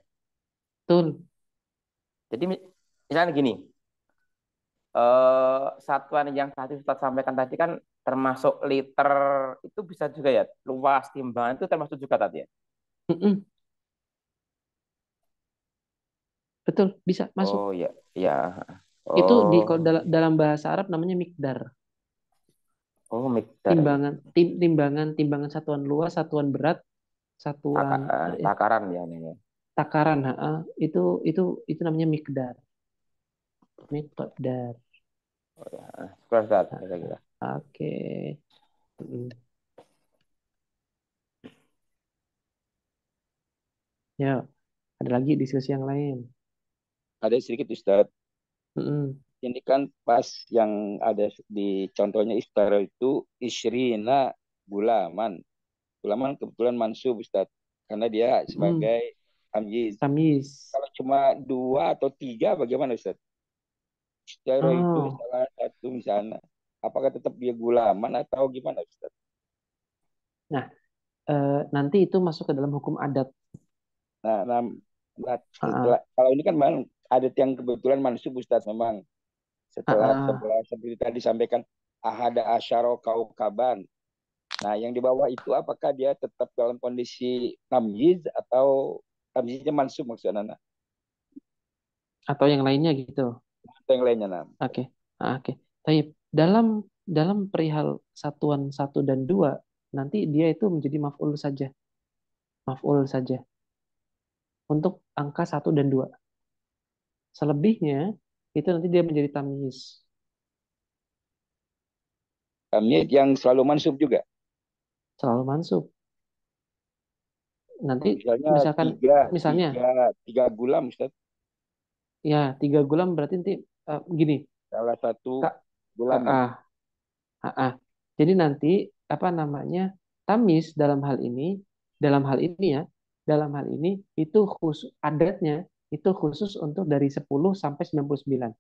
Betul. Jadi misalnya gini, satuan yang tadi Ustaz sampaikan tadi kan termasuk liter itu bisa juga ya, luas timbangan itu termasuk juga tadi ya. Mm-mm. Betul, bisa masuk. Oh ya, ya. Itu di Oh, kalau dalam bahasa Arab namanya mikdar. oh mikdar ya. Timbangan satuan luas, satuan berat, satuan Takaran ya ini. takaran. Itu namanya mikdar. Mikdar. Oh ya, syukur Ustaz, saya kira. Oke. Mm. Ya, ada lagi diskusi yang lain. Ada sedikit Ustaz. Mm-mm. Ini kan pas yang ada di contohnya iftara itu isrina gulaman. Gulaman kebetulan mansub Ustaz. Karena dia sebagai tamyiz. Tamyiz. Kalau cuma 2 atau 3 bagaimana Ustaz? Iftara itu Oh. salah satu misalnya. Apakah tetap dia gulaman atau gimana Ustaz? Nah, nanti itu masuk ke dalam hukum adat. Nah, kalau ini kan memang ada yang kebetulan mansub Ustaz memang. Setelah seperti tadi disampaikan ahada asyaro kaukaban. Nah, yang di bawah itu apakah dia tetap dalam kondisi tamyiz atau tamyiznya mansub maksudnya? Atau yang lainnya gitu. Atau yang lainnya, nah. Oke. Oke. Tapi dalam perihal satuan 1 dan 2 nanti dia itu menjadi maf'ul saja. Maf'ul saja. Untuk angka 1 dan 2. Selebihnya itu nanti dia menjadi tamyiz. Tamyiz yang selalu mansub juga. Selalu mansub. Nanti misalkan tiga gulam Ustaz. Ya, 3 gulam berarti nanti gini. Salah satu gulam. Jadi nanti apa namanya? Tamis dalam hal ini itu khusus adatnya itu khusus untuk dari 10 sampai 99.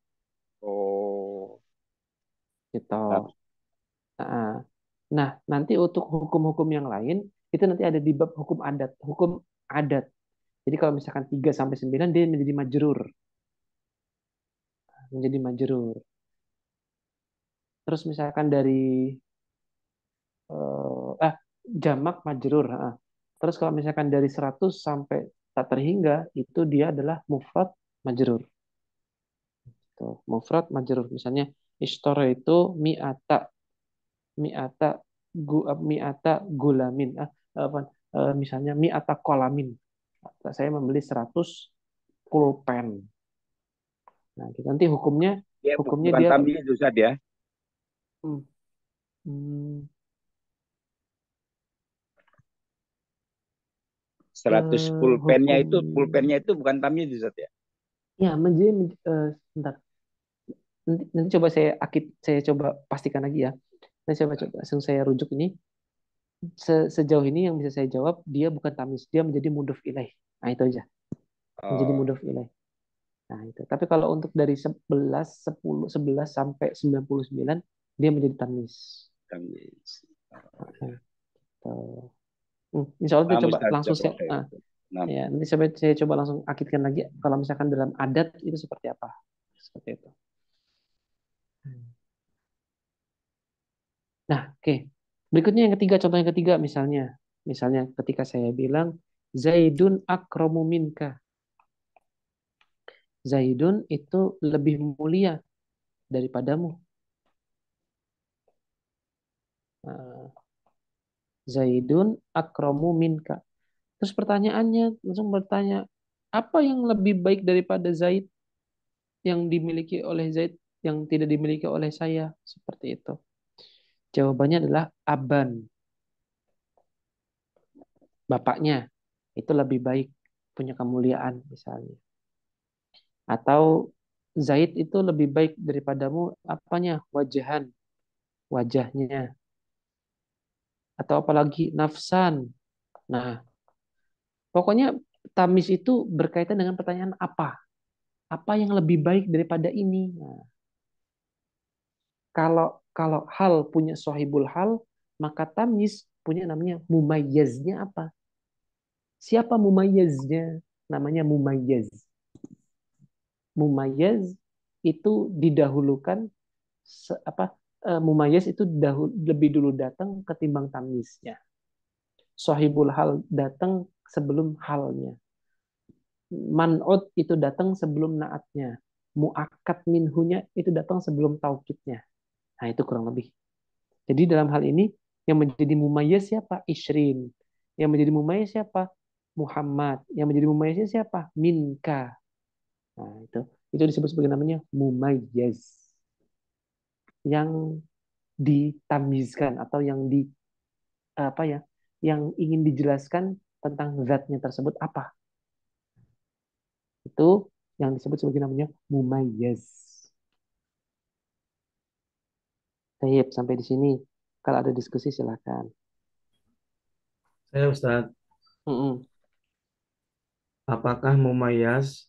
Oh. Gitu. Nah, nanti untuk hukum-hukum yang lain itu nanti ada di bab hukum adat. Jadi kalau misalkan 3 sampai 9 dia menjadi majrur. Terus misalkan dari jamak majrur. Terus kalau misalkan dari 100 sampai tak terhingga itu dia adalah mufrad majrur. Tuh, mufrad majrur. Misalnya ishtara itu mi'ata gulamin. Misalnya mi'ata kolamin. Saya membeli 100 pulpen. Nah, nanti hukumnya bukan dia tamyiz Ustaz ya. 100 pulpennya itu bukan tamyiz Ustaz ya. Ya, sebentar. Nanti coba saya coba pastikan lagi ya. Nanti coba langsung saya rujuk ini. Sejauh ini yang bisa saya jawab dia bukan tamis, dia menjadi mudhof ilaih. Nah, itu aja. Menjadi mudhof ilaih. Nah, itu. Tapi kalau untuk dari 11 sampai 99 dia menjadi tamis. Insya Allah coba langsung ya, nanti saya coba langsung akitkan lagi kalau misalkan dalam adat itu seperti apa. Seperti itu. Nah, oke. Berikutnya yang ketiga, contoh yang ketiga misalnya ketika saya bilang Zaidun akramu minka. Zaidun itu lebih mulia daripadamu. Zaidun akramu minka. Terus pertanyaannya langsung bertanya, apa yang lebih baik daripada Zaid? yang dimiliki oleh Zaid yang tidak dimiliki oleh saya? Seperti itu. Jawabannya adalah aban. Bapaknya itu lebih baik, punya kemuliaan misalnya. Atau Zaid itu lebih baik daripadamu apanya? Wajahan, wajahnya. Atau apalagi nafsan. Nah, pokoknya tamis itu berkaitan dengan pertanyaan apa? Apa yang lebih baik daripada ini? Nah, kalau kalau hal punya sohibul hal, maka tamis punya namanya mumayyaznya apa? Siapa mumayyaznya? Namanya mumayyaz. Mumayyaz itu didahulukan mumayyaz itu lebih dulu datang ketimbang tamyiznya. Sohibul hal datang sebelum halnya. Man'ut itu datang sebelum naatnya. Mu'akkad minhunya itu datang sebelum taukidnya. Nah, itu kurang lebih. Jadi dalam hal ini yang menjadi mumayyaz siapa? Ishrin. Yang menjadi mumayyaz siapa? Muhammad. Yang menjadi mumayyaz siapa? Minka. Nah, itu disebut sebagai namanya mumayyaz. Yang ditamizkan atau yang yang ingin dijelaskan tentang zatnya tersebut apa? Itu yang disebut sebagai namanya mumayyaz. Baik, sampai di sini. Kalau ada diskusi silakan. Saya Ustaz, apakah mumayyaz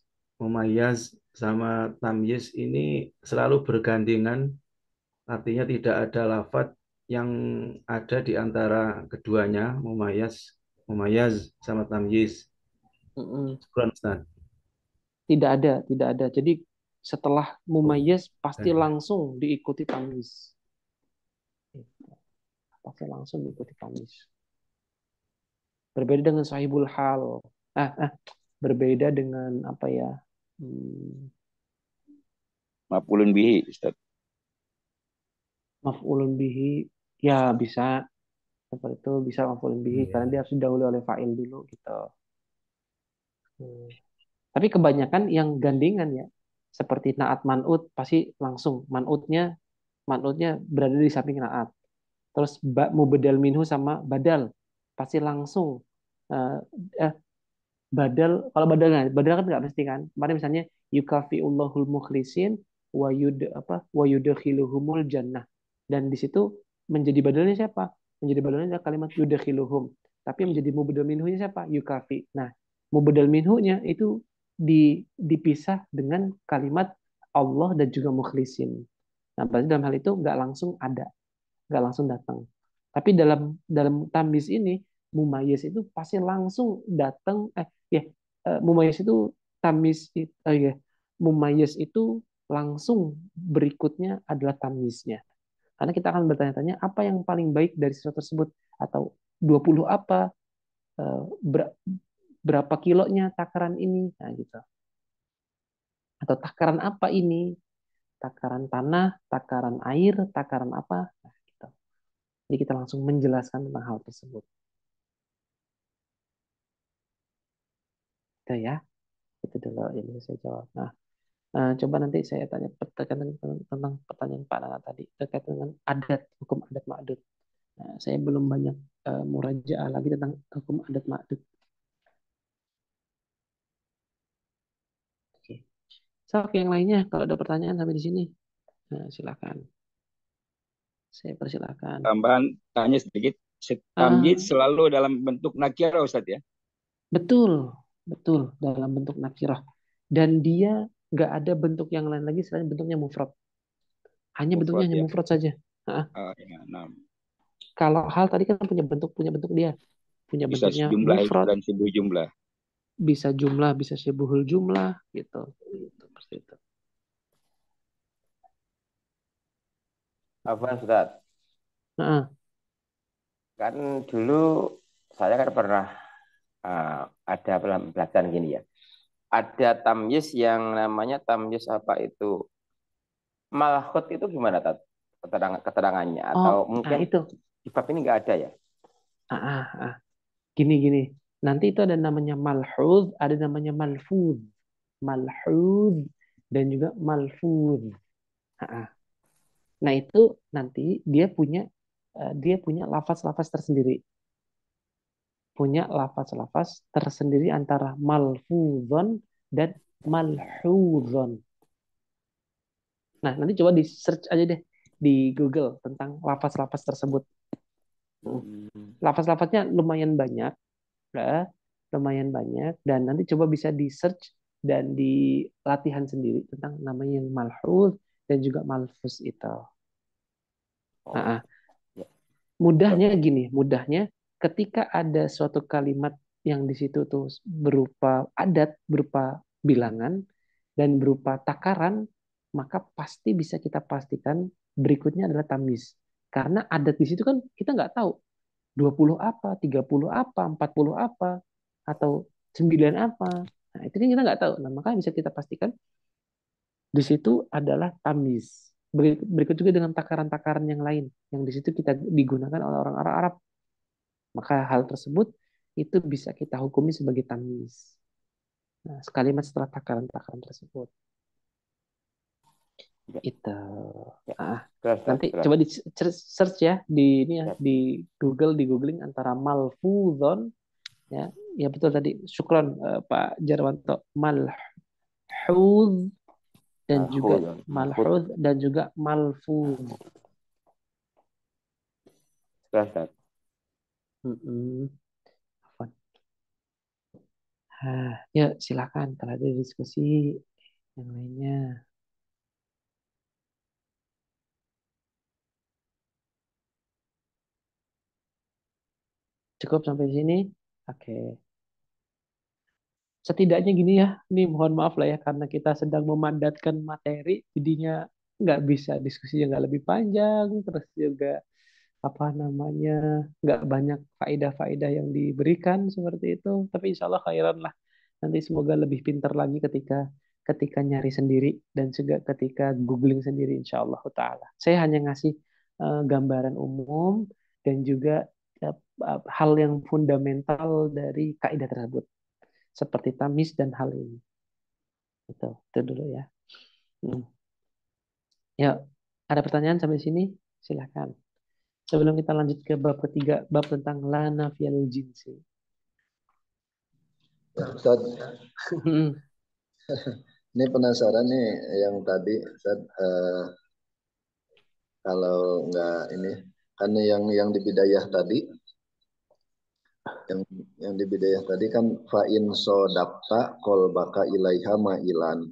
sama tamyiz ini selalu bergandengan? Artinya tidak ada lafadz yang ada di antara keduanya, mumayyaz sama tamyiz. Ustaz. Tidak ada. Jadi setelah mumayyaz pasti langsung diikuti tamyiz. Pasti langsung diikuti tamyiz. Berbeda dengan sahibul hal. Berbeda dengan apa ya? Maf'ulun bihi, Ustaz. Maf'ulun bihi ya bisa seperti itu, bisa maf'ulun bihi karena dia harus didahului oleh fa'il dulu gitu. Tapi kebanyakan yang gandengan ya, seperti naat man'ut pasti langsung man'utnya berada di samping naat. Terus mubedal minhu sama badal pasti langsung badal. Kalau badal kan nggak mesti kan. Kemarin misalnya yukafiullahul mukhlisin wa yudkhiluhumul jannah. Dan di situ menjadi badalnya siapa? Menjadi badalnya adalah kalimat yudkhiluhum. Tapi menjadi mubedal minhunya siapa? Yukafi. Nah, mubedal minhunya itu dipisah dengan kalimat Allah dan juga mukhlisin. Nah, berarti dalam hal itu nggak langsung ada, nggak langsung datang. Tapi dalam tamyiz ini mumayyiz itu pasti langsung datang. Mumayyiz itu tamyiz mumayyiz itu langsung berikutnya adalah tamyiznya. Karena kita akan bertanya-tanya apa yang paling baik dari sesuatu tersebut, atau 20 apa, berapa kilonya takaran ini, nah gitu. Atau takaran apa ini? Takaran tanah, takaran air, takaran apa? Nah, gitu. Jadi kita langsung menjelaskan tentang hal tersebut. Itu ya. Itu dulu yang bisa saya jawab. Nah, coba nanti saya tanya tentang pertanyaan Pak Nana tadi terkait dengan hukum adat ma'dud. Nah, saya belum banyak murajaah lagi tentang hukum adat ma'dud. Oke. So, yang lainnya kalau ada pertanyaan sampai di sini, silakan. Saya persilakan. Tambahan tanya sedikit. Tamyiz selalu dalam bentuk nakirah, Ustaz ya? Betul dalam bentuk nakirah. Dan dia nggak ada bentuk yang lain lagi selain bentuknya mufrad. Hanya bentuknya hanya mufrad saja. Kalau hal tadi kan punya bentuk dia. Punya bisa bentuknya jumlah mufrad dan sibuk jumlah. Bisa jumlah, bisa syibuhul jumlah gitu. Seperti itu. Apa Ustaz? Kan dulu saya kan pernah ada pelajaran gini ya. Ada tamyiz yang namanya tamyiz apa itu? Malhut itu gimana keterangannya? Atau mungkin itu. Di bab ini nggak ada ya? Gini. Nanti itu ada namanya malhud, ada namanya malfud. Malhud dan juga malfuz. Nah, itu nanti dia punya lafaz-lafaz tersendiri. Punya lafaz-lafaz tersendiri antara malfuzon dan malhuzon. Nah, nanti coba di search aja deh di Google tentang lafaz-lafaz tersebut. Lafaz-lafaznya lumayan banyak, ya, lumayan banyak, dan nanti coba bisa di search dan di latihan sendiri tentang namanya yang malhuz dan juga malfuz itu. Nah, mudahnya gini, mudahnya ketika ada suatu kalimat yang di situ tuh berupa adat, berupa bilangan, dan berupa takaran, maka pasti bisa kita pastikan berikutnya adalah tamyiz. Karena adat di situ kan kita nggak tahu 20 apa, 30 apa, 40 apa, atau 9 apa. Nah, itu kan kita nggak tahu. Nah, maka bisa kita pastikan di situ adalah tamyiz. Berikut juga dengan takaran-takaran yang lain yang di situ kita digunakan oleh orang Arab. Maka hal tersebut itu bisa kita hukumi sebagai tamyiz. Nah, sekalimat setelah takaran-takaran tersebut. Itu. Nanti coba di search ya di ini ya di Google, di googling antara malfuzon ya. Ya betul tadi. Syukron Pak Jarwanto. Malhuz dan juga malhuz dan juga malfuz. Ya silakan kalau ada diskusi yang lainnya. Cukup sampai sini? Oke. Setidaknya gini ya, ini mohon maaf lah ya karena kita sedang memandatkan materi, jadinya nggak bisa diskusinya nggak lebih panjang, terus juga apa namanya nggak banyak faedah-faedah yang diberikan seperti itu. Tapi insya Allah khairan lah. Nanti semoga lebih pintar lagi ketika ketika nyari sendiri dan juga ketika googling sendiri insya Allah taala. Saya hanya ngasih gambaran umum dan juga hal yang fundamental dari kaidah tersebut seperti tamis dan hal ini. Itu dulu ya. Ya, ada pertanyaan sampai sini? Silakan. Sebelum kita lanjut ke bab ketiga, bab tentang la nafiyal jinsi. Ya, Ustaz. Ini penasaran nih yang tadi Ustaz, kalau nggak ini karena yang di bidayah tadi yang di bidayah tadi kan fa'in sodakta kolbaka ilaiha ma'ilan.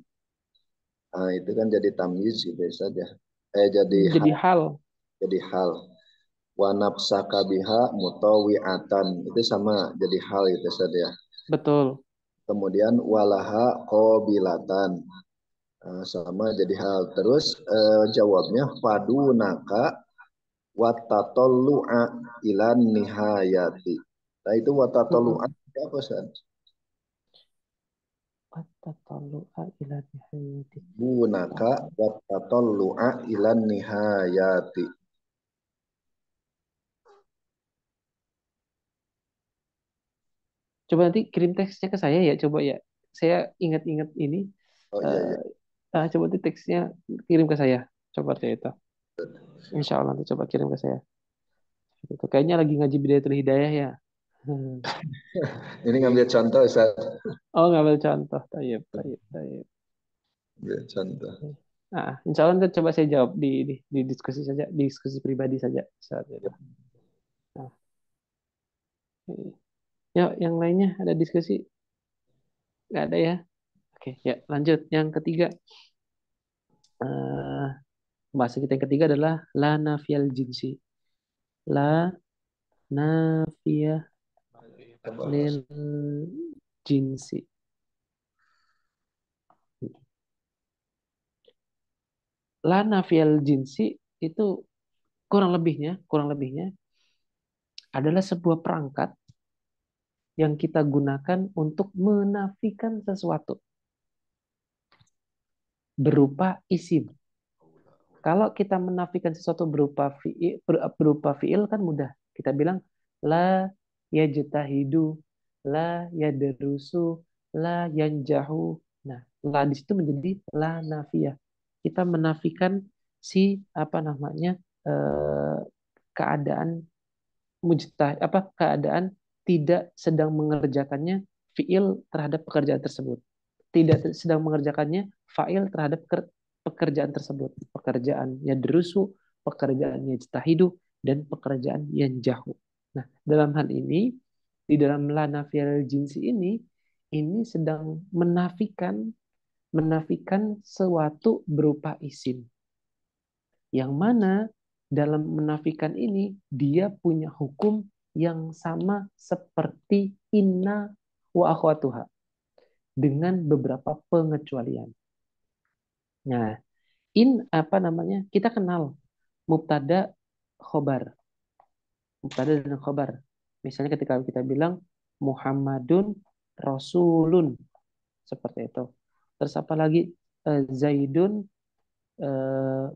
Nah, itu kan jadi tamyiz gitu saja. Jadi hal. Jadi hal. Wa nafsaka biha mutawi'atan. Itu sama jadi hal itu saja. Betul. Kemudian walaha qabilatan. Sama jadi hal. Terus jawabnya fadunaka watatallu'a ilan nihayati. Nah itu watatallu'a apa Ustaz? Watatallu'a ilan nihayati. Bunaka watatallu'a ilan nihayati. Coba nanti kirim teksnya ke saya ya, coba ya. Saya ingat-ingat ini. Oh iya. Coba nanti teksnya kirim ke saya. Coba deh itu. Insya Allah nanti coba kirim ke saya. Itu kayaknya lagi ngaji Bidayatul Hidayah ya. Ini ngambil contoh Ustaz. Oh, ngambil contoh. Tayyib. Ngambil contoh. Insya Allah nanti coba saya jawab di diskusi saja, diskusi pribadi saja saat itu. Ya, yang lainnya ada diskusi? Nggak ada ya? Oke, ya lanjut. Yang ketiga, bahasa kita yang ketiga adalah la nafiyal jinsi. La nafiyah lil jinsi. La nafiyal jinsi itu kurang lebihnya adalah sebuah perangkat yang kita gunakan untuk menafikan sesuatu berupa isim. Kalau kita menafikan sesuatu berupa fiil kan mudah. Kita bilang la yajtahidu, la yadrusu, la yanjahu. Nah, La di situ menjadi la nafiyah. Kita menafikan si keadaan keadaan tidak sedang mengerjakannya fiil terhadap pekerjaan tersebut. Tidak sedang mengerjakannya fa'il terhadap pekerjaan tersebut. Pekerjaan yadrusu, pekerjaan yajtahidu, dan pekerjaan yanjahu. Nah, dalam hal ini, di dalam la nafiyal jinsi ini sedang menafikan sesuatu berupa isim. Yang mana dalam menafikan ini dia punya hukum yang sama seperti inna wa akhwatuha dengan beberapa pengecualian. Nah, kita kenal mubtada khobar. Mubtada dan khobar. Misalnya ketika kita bilang Muhammadun Rasulun, seperti itu. Terus apa lagi? Zaidun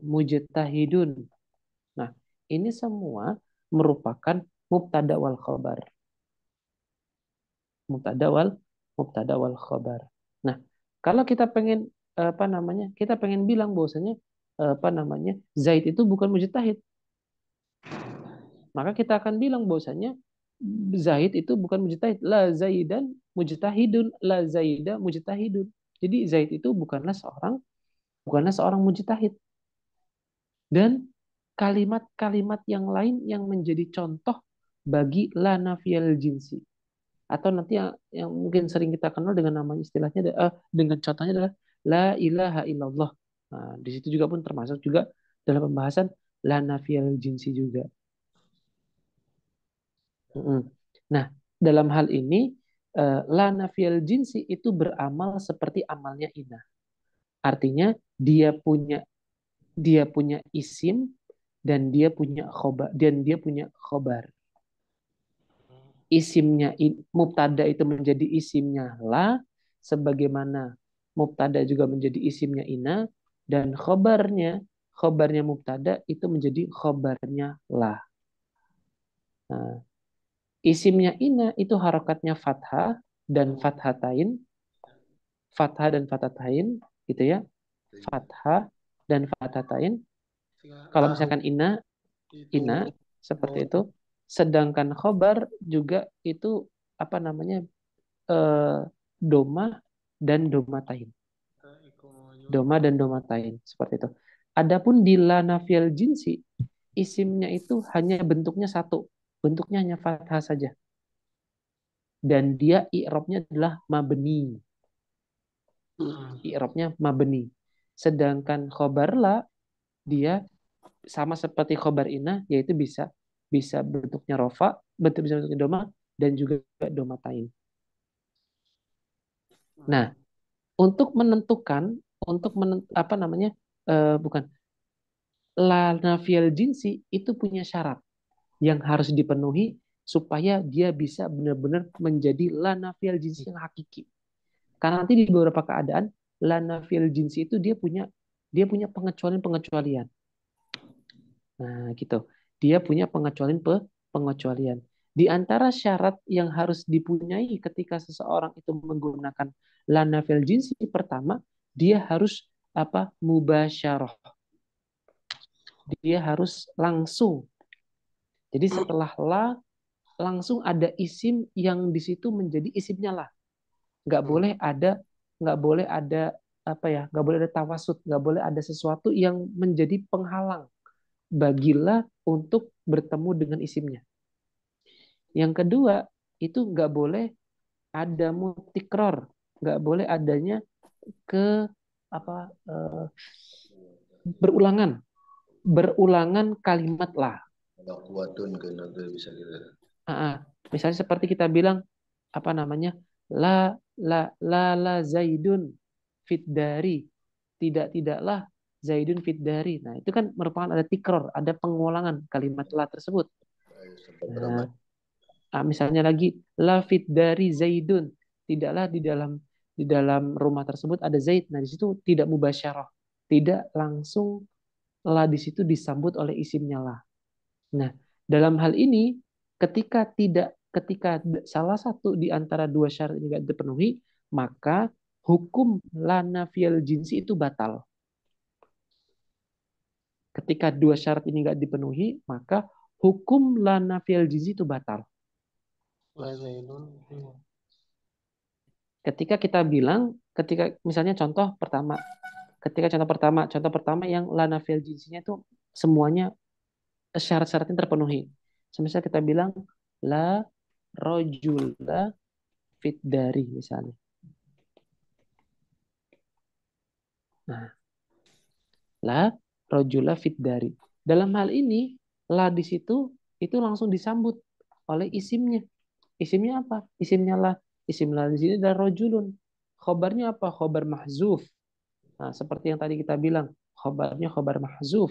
mujtahidun. Nah, ini semua merupakan mubtada wal khobar. Mubtada wal khobar. Nah, kalau kita pengen kita pengen bilang bahwasanya Zaid itu bukan mujtahid. Maka kita akan bilang bahwasanya Zaid itu bukan mujtahid. La Zaidan mujtahidun, la Zaida mujtahidun. Jadi Zaid itu bukanlah seorang mujtahid. Dan kalimat-kalimat yang lain yang menjadi contoh bagi la nafiyal jinsi. Atau nanti yang mungkin sering kita kenal dengan nama istilahnya dengan contohnya adalah la ilaha illallah. Nah, di situ juga pun termasuk juga dalam pembahasan la nafiyal jinsi juga. Nah, dalam hal ini la nafiyal jinsi itu beramal seperti amalnya inna. Artinya dia punya isim dan dia punya khobar. Isimnya mubtada itu menjadi isimnya la, sebagaimana mubtada juga menjadi isimnya ina, dan khobarnya mubtada itu menjadi khobarnya la. Nah, isimnya ina itu harokatnya fathah dan fathatain, gitu ya, fathah dan fathatain. Kalau misalkan ina seperti itu. Sedangkan khobar juga itu doma dan domatain. Doma dan domatain seperti itu. Adapun di la nafiyal jinsi, isimnya itu hanya bentuknya satu, bentuknya hanya fathah saja. Dan dia i'rabnya adalah mabni. I'rabnya mabni. Sedangkan khobar la dia sama seperti khobar ina, yaitu bisa bentuknya rofa, bisa bentuknya doma, dan juga domatain. Nah, untuk menentukan la nafiyal jinsi itu punya syarat yang harus dipenuhi supaya dia bisa benar-benar menjadi la nafiyal jinsi yang hakiki. Karena nanti di beberapa keadaan la nafiyal jinsi itu dia punya pengecualian. Nah, gitu. Dia punya pengecualian. Di antara syarat yang harus dipunyai ketika seseorang itu menggunakan la nafiyal jinsi, pertama, dia harus mubasyarah. Dia harus langsung. Jadi setelah la langsung ada isim yang di situ menjadi isimnya la. Nggak boleh ada nggak boleh ada tawasud, nggak boleh ada sesuatu yang menjadi penghalang bagilah untuk bertemu dengan isimnya. Yang kedua, itu nggak boleh ada mutikror, nggak boleh adanya berulangan kalimat lah. Misalnya seperti kita bilang la zaidun fit dari, tidaklah zaidun fit dari. Nah, itu kan merupakan ada tikror, ada pengulangan kalimat la tersebut. Misalnya lagi la fit dari zaidun, tidaklah di dalam rumah tersebut ada Zaid. Nah, di situ tidak mubasyarah, tidak langsung la di situ disambut oleh isimnya la. Nah, dalam hal ini ketika salah satu di antara dua syarat ini tidak dipenuhi, maka hukum la nafiyal jinsi itu batal. Ketika dua syarat ini nggak dipenuhi, maka hukum la nafiyal jinsi itu batal. Ketika kita bilang, ketika misalnya contoh pertama yang la nafiyal jinsinya itu semuanya syarat-syaratnya terpenuhi. Semisal kita bilang la rojula fit dari misalnya. Nah, la rojula fit dari. Dalam hal ini, la di situ itu langsung disambut oleh isimnya. Isimnya apa? Isimnya la. Isim la di sini adalah rojulun. Khobarnya apa? Khobar mahzuf. Nah, seperti yang tadi kita bilang, khobarnya khobar mahzuf.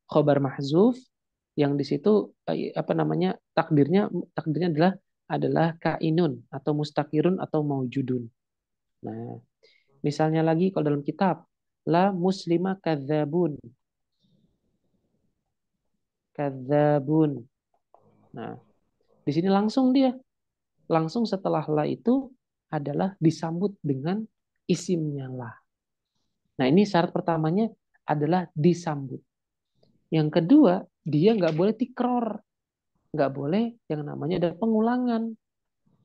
Khobar mahzuf yang di situ takdirnya adalah kainun atau mustakirun atau maujudun. Nah, misalnya lagi kalau dalam kitab la muslima kadzabun. Kadzabun. Nah, di sini langsung setelah la itu adalah disambut dengan isimnya la. Nah, ini syarat pertamanya adalah disambut. Yang kedua, dia nggak boleh tikror, nggak boleh yang namanya ada pengulangan.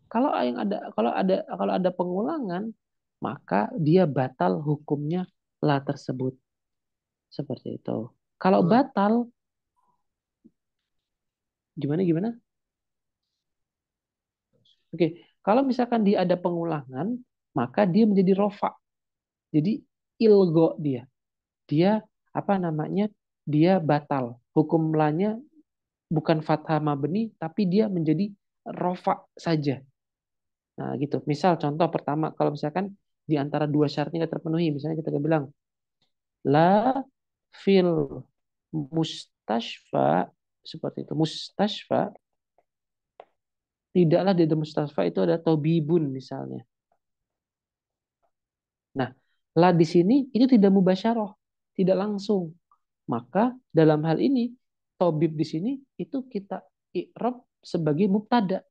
Kalau ada pengulangan, maka dia batal hukumnya la tersebut. Seperti itu. Kalau batal, gimana? Oke, kalau misalkan dia ada pengulangan, maka dia menjadi rofa. Jadi ilgo dia. Dia Dia batal. Hukum lanya bukan fathah mabni, tapi dia menjadi rofa saja. Nah, gitu. Misal contoh pertama, kalau misalkan di antara dua syaratnya tidak terpenuhi, misalnya kita bilang la fil mustashfa, seperti itu. Mustashfa, tidaklah di mustashfa itu ada tobibun misalnya. Nah, la di sini itu tidak mubasyarah, tidak langsung. Maka dalam hal ini tobib di sini itu kita i'rab sebagai mubtada,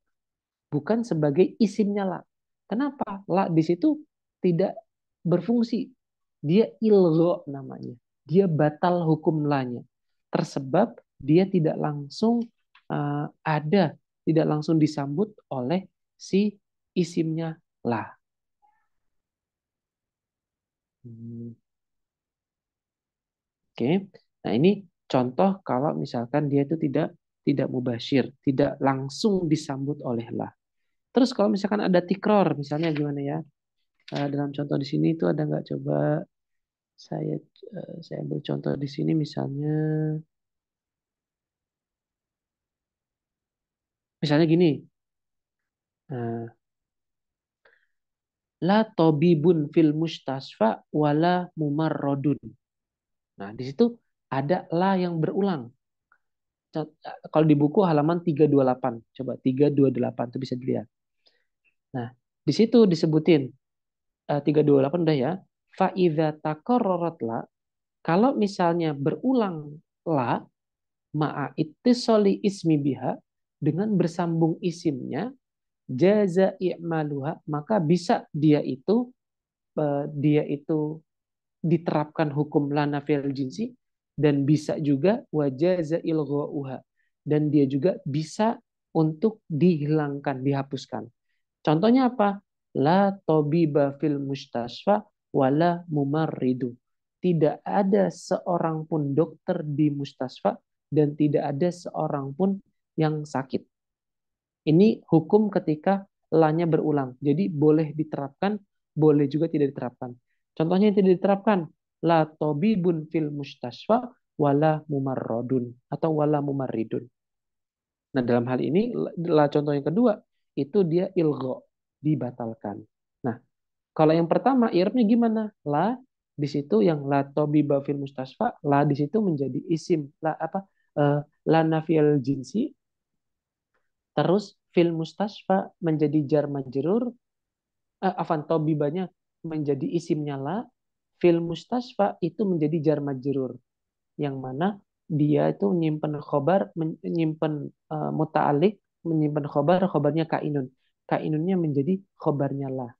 bukan sebagai isimnya la. Kenapa? La di situ tidak berfungsi. Dia ilgho namanya. Dia batal hukum lanya. Tersebab dia tidak langsung tidak langsung disambut oleh si isimnya la. Oke. Nah, ini contoh kalau misalkan dia itu tidak mubasyir, tidak langsung disambut oleh la. Terus kalau misalkan ada tikror, misalnya gimana ya? Dalam contoh di sini itu ada nggak? Coba saya ambil contoh di sini misalnya gini. La tobibun fil mustasfa wala mumarrodun. Nah, di situ ada la yang berulang. Kalau di buku halaman 328, coba 328 itu bisa dilihat. Nah, di situ disebutin 328 udah ya. Fa idza takarrarat la, kalau misalnya berulang la ma'a ittisali ismi biha, dengan bersambung isimnya, jaza i'maluha, maka bisa dia itu diterapkan hukum la nafil jinsi, dan bisa juga wajaza ilghauha, dan dia juga bisa untuk dihilangkan, dihapuskan. Contohnya apa? La tabiba fil mustasfa wala mumarridu. Tidak ada seorang pun dokter di mustasfa dan tidak ada seorang pun yang sakit. Ini hukum ketika lanya berulang. Jadi boleh diterapkan, boleh juga tidak diterapkan. Contohnya yang tidak diterapkan, la tabibun fil mustasfa wala mumarrodun atau wala mumarridun. Nah, dalam hal ini contoh yang kedua itu dia ilgho, dibatalkan. Nah, kalau yang pertama i'rabnya gimana? La di situ yang la tabiba fil mustasfa, la di situ menjadi isim la nafiyal jinsi. Terus fil mustasfa menjadi jar majrur, tabibanya menjadi isimnya la, fil mustasfa itu menjadi jar majrur, yang mana dia itu menyimpan khobar, menyimpan muta'alik, menyimpan khobarnya kainun. kainunnya menjadi khobarnya la.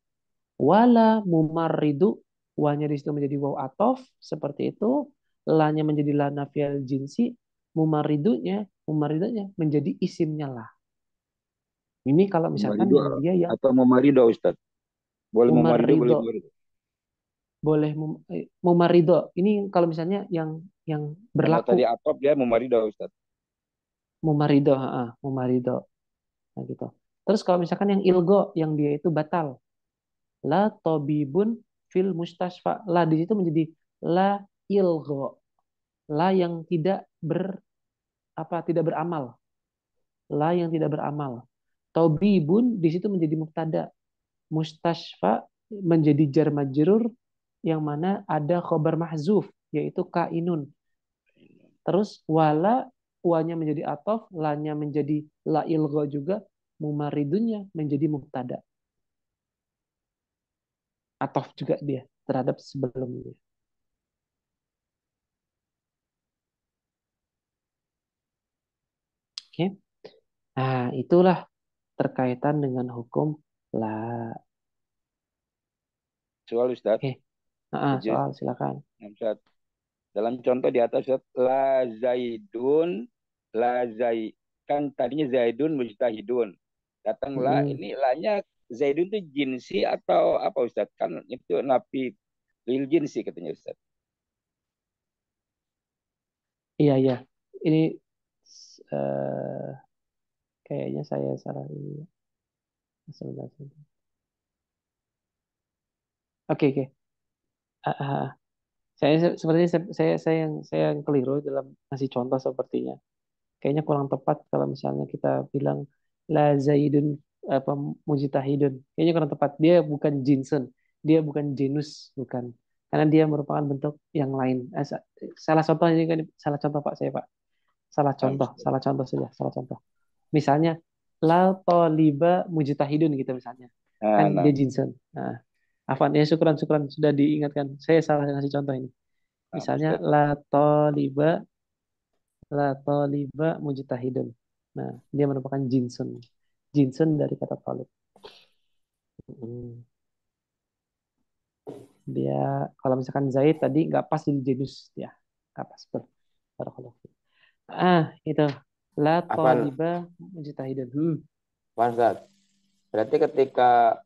Wala mumarridu, wanya di situ menjadi waw atof seperti itu, lanya menjadi la nafiyal jinsi, mumarridunya menjadi isimnya la. Ini kalau misalkan Mumarido yang dia yang atau memarido Ustaz. Boleh memarido, boleh mumarrido, memarido. boleh mumarido. Ini kalau misalnya yang Kalau tadi berlaku atop dia memarido Ustaz. mumarido, mumarido. Nah, gitu. Terus kalau misalkan yang ilgo, yang dia itu batal, la tobibun fil mustasfa, la di situ menjadi la ilgo, la yang tidak beramal, la yang tidak beramal. Tobibun di situ menjadi mubtada, mustasfa menjadi jar majrur yang mana ada khobar mahzuf yaitu kainun. Terus wala, wanya menjadi atof, lanya menjadi la ilgo juga, mumaridunya menjadi mubtada. Atof juga dia terhadap sebelumnya. Oke. Nah, itulah terkaitan dengan hukum la. Soal Ustaz. Oke. Setuju. Soal silakan. Ustaz. Dalam contoh di atas Ustaz, la zaidun, la zai, kan tadinya zaidun mujtahidun. Datang la, ini la-nya zaidun itu jinsi atau apa Ustaz? Kan itu nafi lil jinsi katanya Ustaz. Iya. Ini kayaknya saya salah ini. Oke. Sepertinya saya yang keliru dalam ngasih contoh sepertinya. Kayaknya kurang tepat kalau misalnya kita bilang la zaidun apa mujtahidun. Kayaknya kurang tepat. Dia bukan jinsun, dia bukan genus, bukan. Karena dia merupakan bentuk yang lain. Salah contoh ini kan salah contoh Pak saya Pak. Salah contoh saja, salah contoh. Misalnya la toliba mujtahidun gitu misalnya. Kan dia jinsun. Nah, Afan ya syukran sudah diingatkan. Saya salah ngasih contoh ini. Misalnya la toliba mujtahidun. Nah, dia merupakan jinsun. Jinsun dari kata talib. Dia kalau misalkan Zaid tadi nggak pas di genus ya. Nggak pas betul. Itu la toliba mujtahidun. Ustaz. Berarti ketika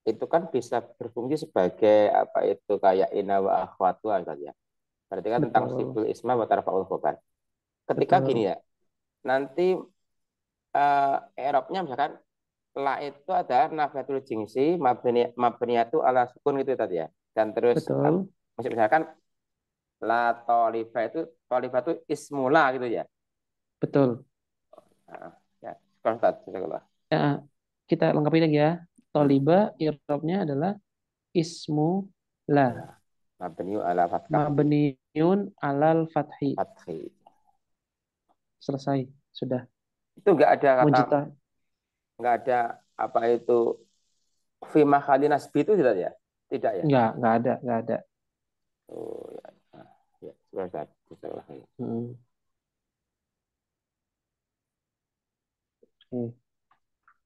itu kan bisa berfungsi sebagai apa itu kayak ina wa akhwatu ya. Berarti kan tentang siful isma wa tarfa'ul khobar. Ketika gini ya, nanti i'rabnya misalkan la itu ada nafiatul jinsi mabniyatu ala sukun gitu tadi ya. Dan terus misalkan la tolifa itu ismula gitu ya. Betul. Ya, Ustaz, ya, kita lengkapi lagi ya. Toliba i'rabnya adalah ismu la. Mabniun alal fathi. Selesai, sudah. Itu enggak ada kata enggak ada apa itu fi mahali nasbi itu tidak ya? Tidak ya? Enggak ada. Oh ya. Ya, sudah.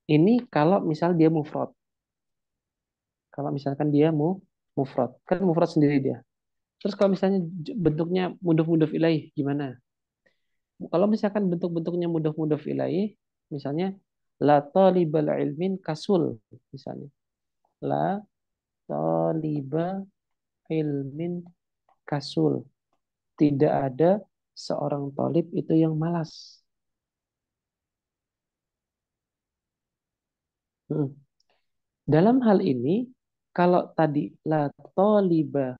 Ini kalau misal dia mufrad. Kalau misalkan dia mufrad, kan mufrad sendiri dia. Terus kalau misalnya bentuknya mudhof ilaih gimana? Kalau misalkan bentuk-bentuknya mudhof ilaih, misalnya la talibal ilmin kasul misalnya. La taliba ilmin kasul. Tidak ada seorang talib itu yang malas. Dalam hal ini, kalau tadi la taliba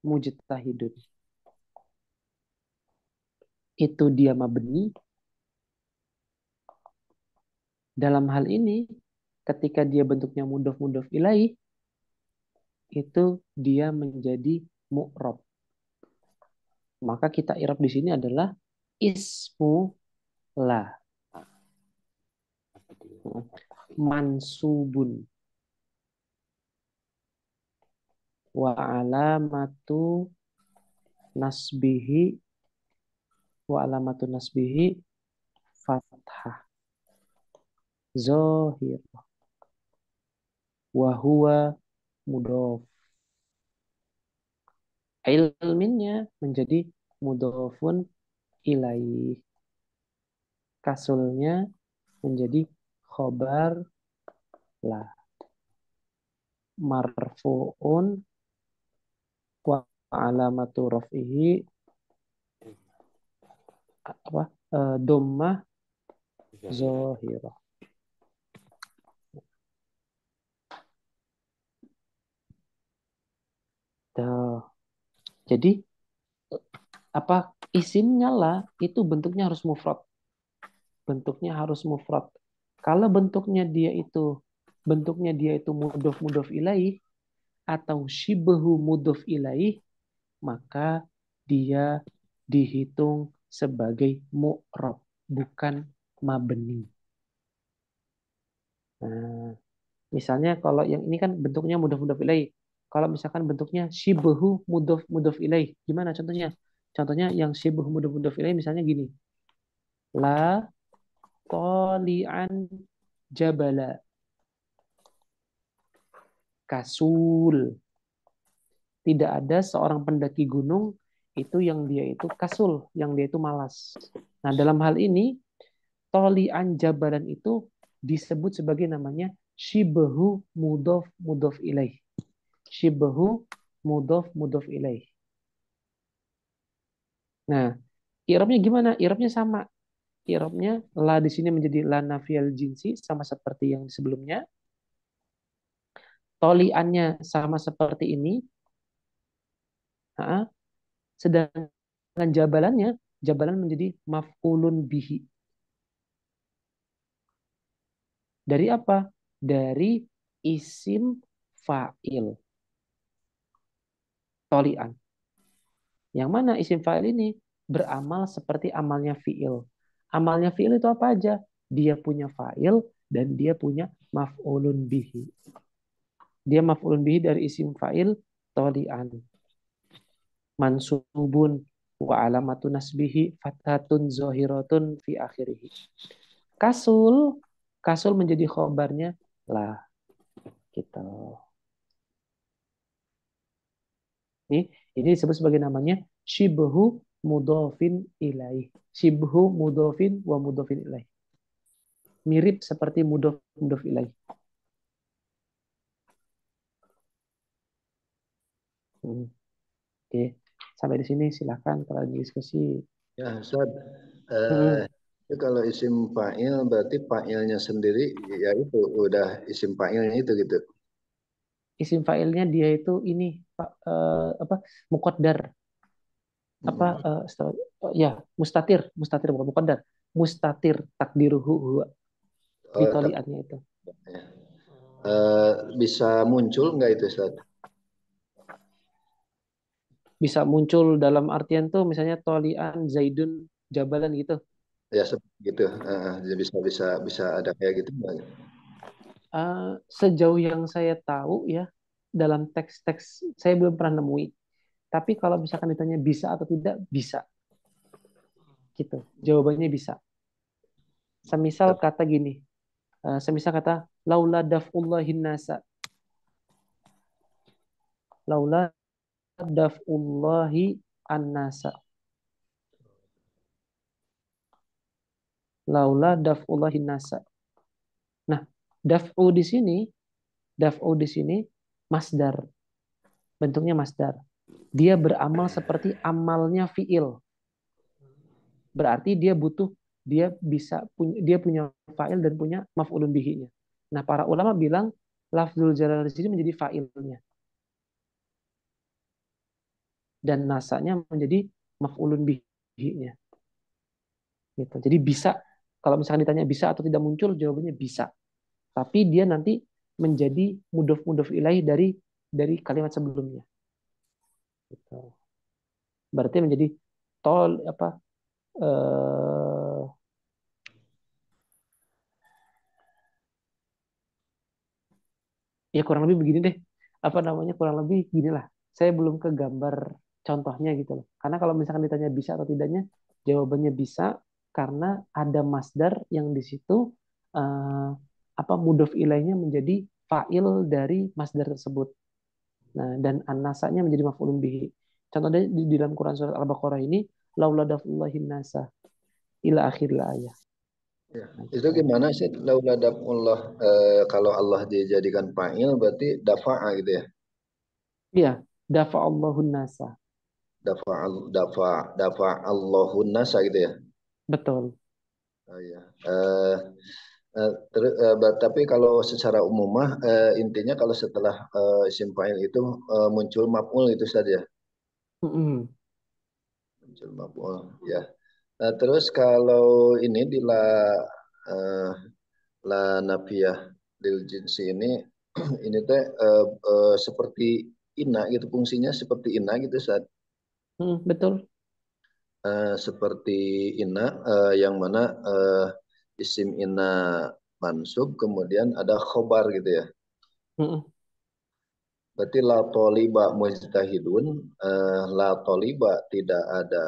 mujtahidun itu dia mabni. Dalam hal ini, ketika dia bentuknya mudhof ilaih, itu dia menjadi mu'rab. Maka kita i'rab di sini adalah ismu la. Mansubun. Wa alamatu nasbihi fathah zohir. wa huwa mudhof. Ilminnya menjadi mudhofun ilaih. Kasulnya menjadi khobar lah. Marfu'un wa alamatu raf'ihi apa? Dhammah zahirah. Tuh. Jadi apa isimnya lah itu bentuknya harus mufrad. Bentuknya harus mufrad. Kalau bentuknya dia itu mudhof ilaih atau shibhu mudhof ilaih, maka dia dihitung sebagai mu'rab, bukan mabni. Nah, misalnya kalau yang ini kan bentuknya mudhof ilaih. Kalau misalkan bentuknya shibhu mudhof ilaih, gimana contohnya? Contohnya yang shibhu mudhof ilaih misalnya gini. La tali'an jabala kasul. Tidak ada seorang pendaki gunung itu yang dia itu kasul, yang dia itu malas. Nah, dalam hal ini tolian jabalan itu disebut sebagai namanya shibhu mudhof ilaih. Shibhu mudhof ilaih. Nah, i'rabnya gimana? I'rabnya sama. I'rabnya la di sini menjadi la nafiyal jinsi sama seperti yang sebelumnya. Toliannya sama seperti ini. Sedangkan jabalan menjadi maf'ulun bihi. Dari apa? Dari isim fa'il. Tolian. Yang mana isim fa'il ini beramal seperti amalnya fi'il. Amalnya fi'il itu apa aja? Dia punya fa'il dan dia punya maf'ulun bihi. Dia maf'ulun bihi dari isim fa'il tolian. Mansubun wa alamatu nasbihi fathatun zohiratun fi akhirih. Kasul menjadi khobarnya lah. Gitu. Ini disebut sebagai namanya shibhu mudhofin ilaih. Shibhu mudhofin wa mudhofin ilaih. Mirip seperti mudhof ilaih. Oke. Sampai di sini silakan kalau ada diskusi. Ya, Ustaz. Itu kalau isim fa'il berarti fa'ilnya sendiri ya itu udah isim fa'ilnya itu gitu. Isim fa'ilnya dia itu ini muqaddar. Mustatir bukan muqaddar. Mustatir takdiruhu huwa. Di toliannya itu. Bisa muncul nggak itu, Ustaz? Bisa muncul dalam artian tuh misalnya tolian Zaidun jabalan gitu. Ya seperti gitu. Bisa ada kayak gitu. Sejauh yang saya tahu ya dalam teks-teks saya belum pernah nemuin. Tapi kalau misalkan ditanya bisa atau tidak, bisa. Gitu. Jawabannya bisa. Semisal kata gini. Semisal kata laula daf'ullahin nasa. Laula daf'ullahi an-nasa. Laula daf'ullahin nasa. Nah, daf'u di sini masdar. Bentuknya masdar. Dia beramal seperti amalnya fi'il. Berarti dia punya fa'il dan punya maf'ulun bihi-nya. Nah, para ulama bilang lafzul jalal di sini menjadi fa'ilnya. Dan nasanya menjadi maf'ulun bihi-nya. Gitu. Jadi bisa, kalau misalkan ditanya bisa atau tidak muncul, jawabannya bisa. Tapi dia nanti menjadi mudhof ilaih dari kalimat sebelumnya. Gitu. Berarti menjadi ya kurang lebih begini deh. Kurang lebih ginilah. Saya belum ke gambar contohnya gitu loh. Karena kalau misalkan ditanya bisa atau tidaknya, jawabannya bisa karena ada masdar yang di situ mudhof ilaihnya menjadi fa'il dari masdar tersebut. Nah, dan an-nasanya menjadi maf'ulun bihi. Contohnya di dalam Quran surat Al-Baqarah ini, laula daf'ullahin nasa ila akhir ayat. Ya. Itu gimana sih laula daf'ullah, kalau Allah dijadikan fa'il berarti dafa'a gitu ya. Iya, dafa'allahun nasa. Dafa'allahun nasa gitu ya. Betul. Oh, iya. Tapi kalau secara umum intinya kalau setelah isim fa'il itu muncul maf'ul itu saja. Muncul maf'ul ya. Nah, terus kalau ini di la nafiyah lil jinsi ini ini teh seperti ina gitu, fungsinya seperti ina gitu saat betul. seperti ina yang mana isim ina mansub kemudian ada khobar gitu ya. Berarti la toliba mujtahidun, la toliba tidak ada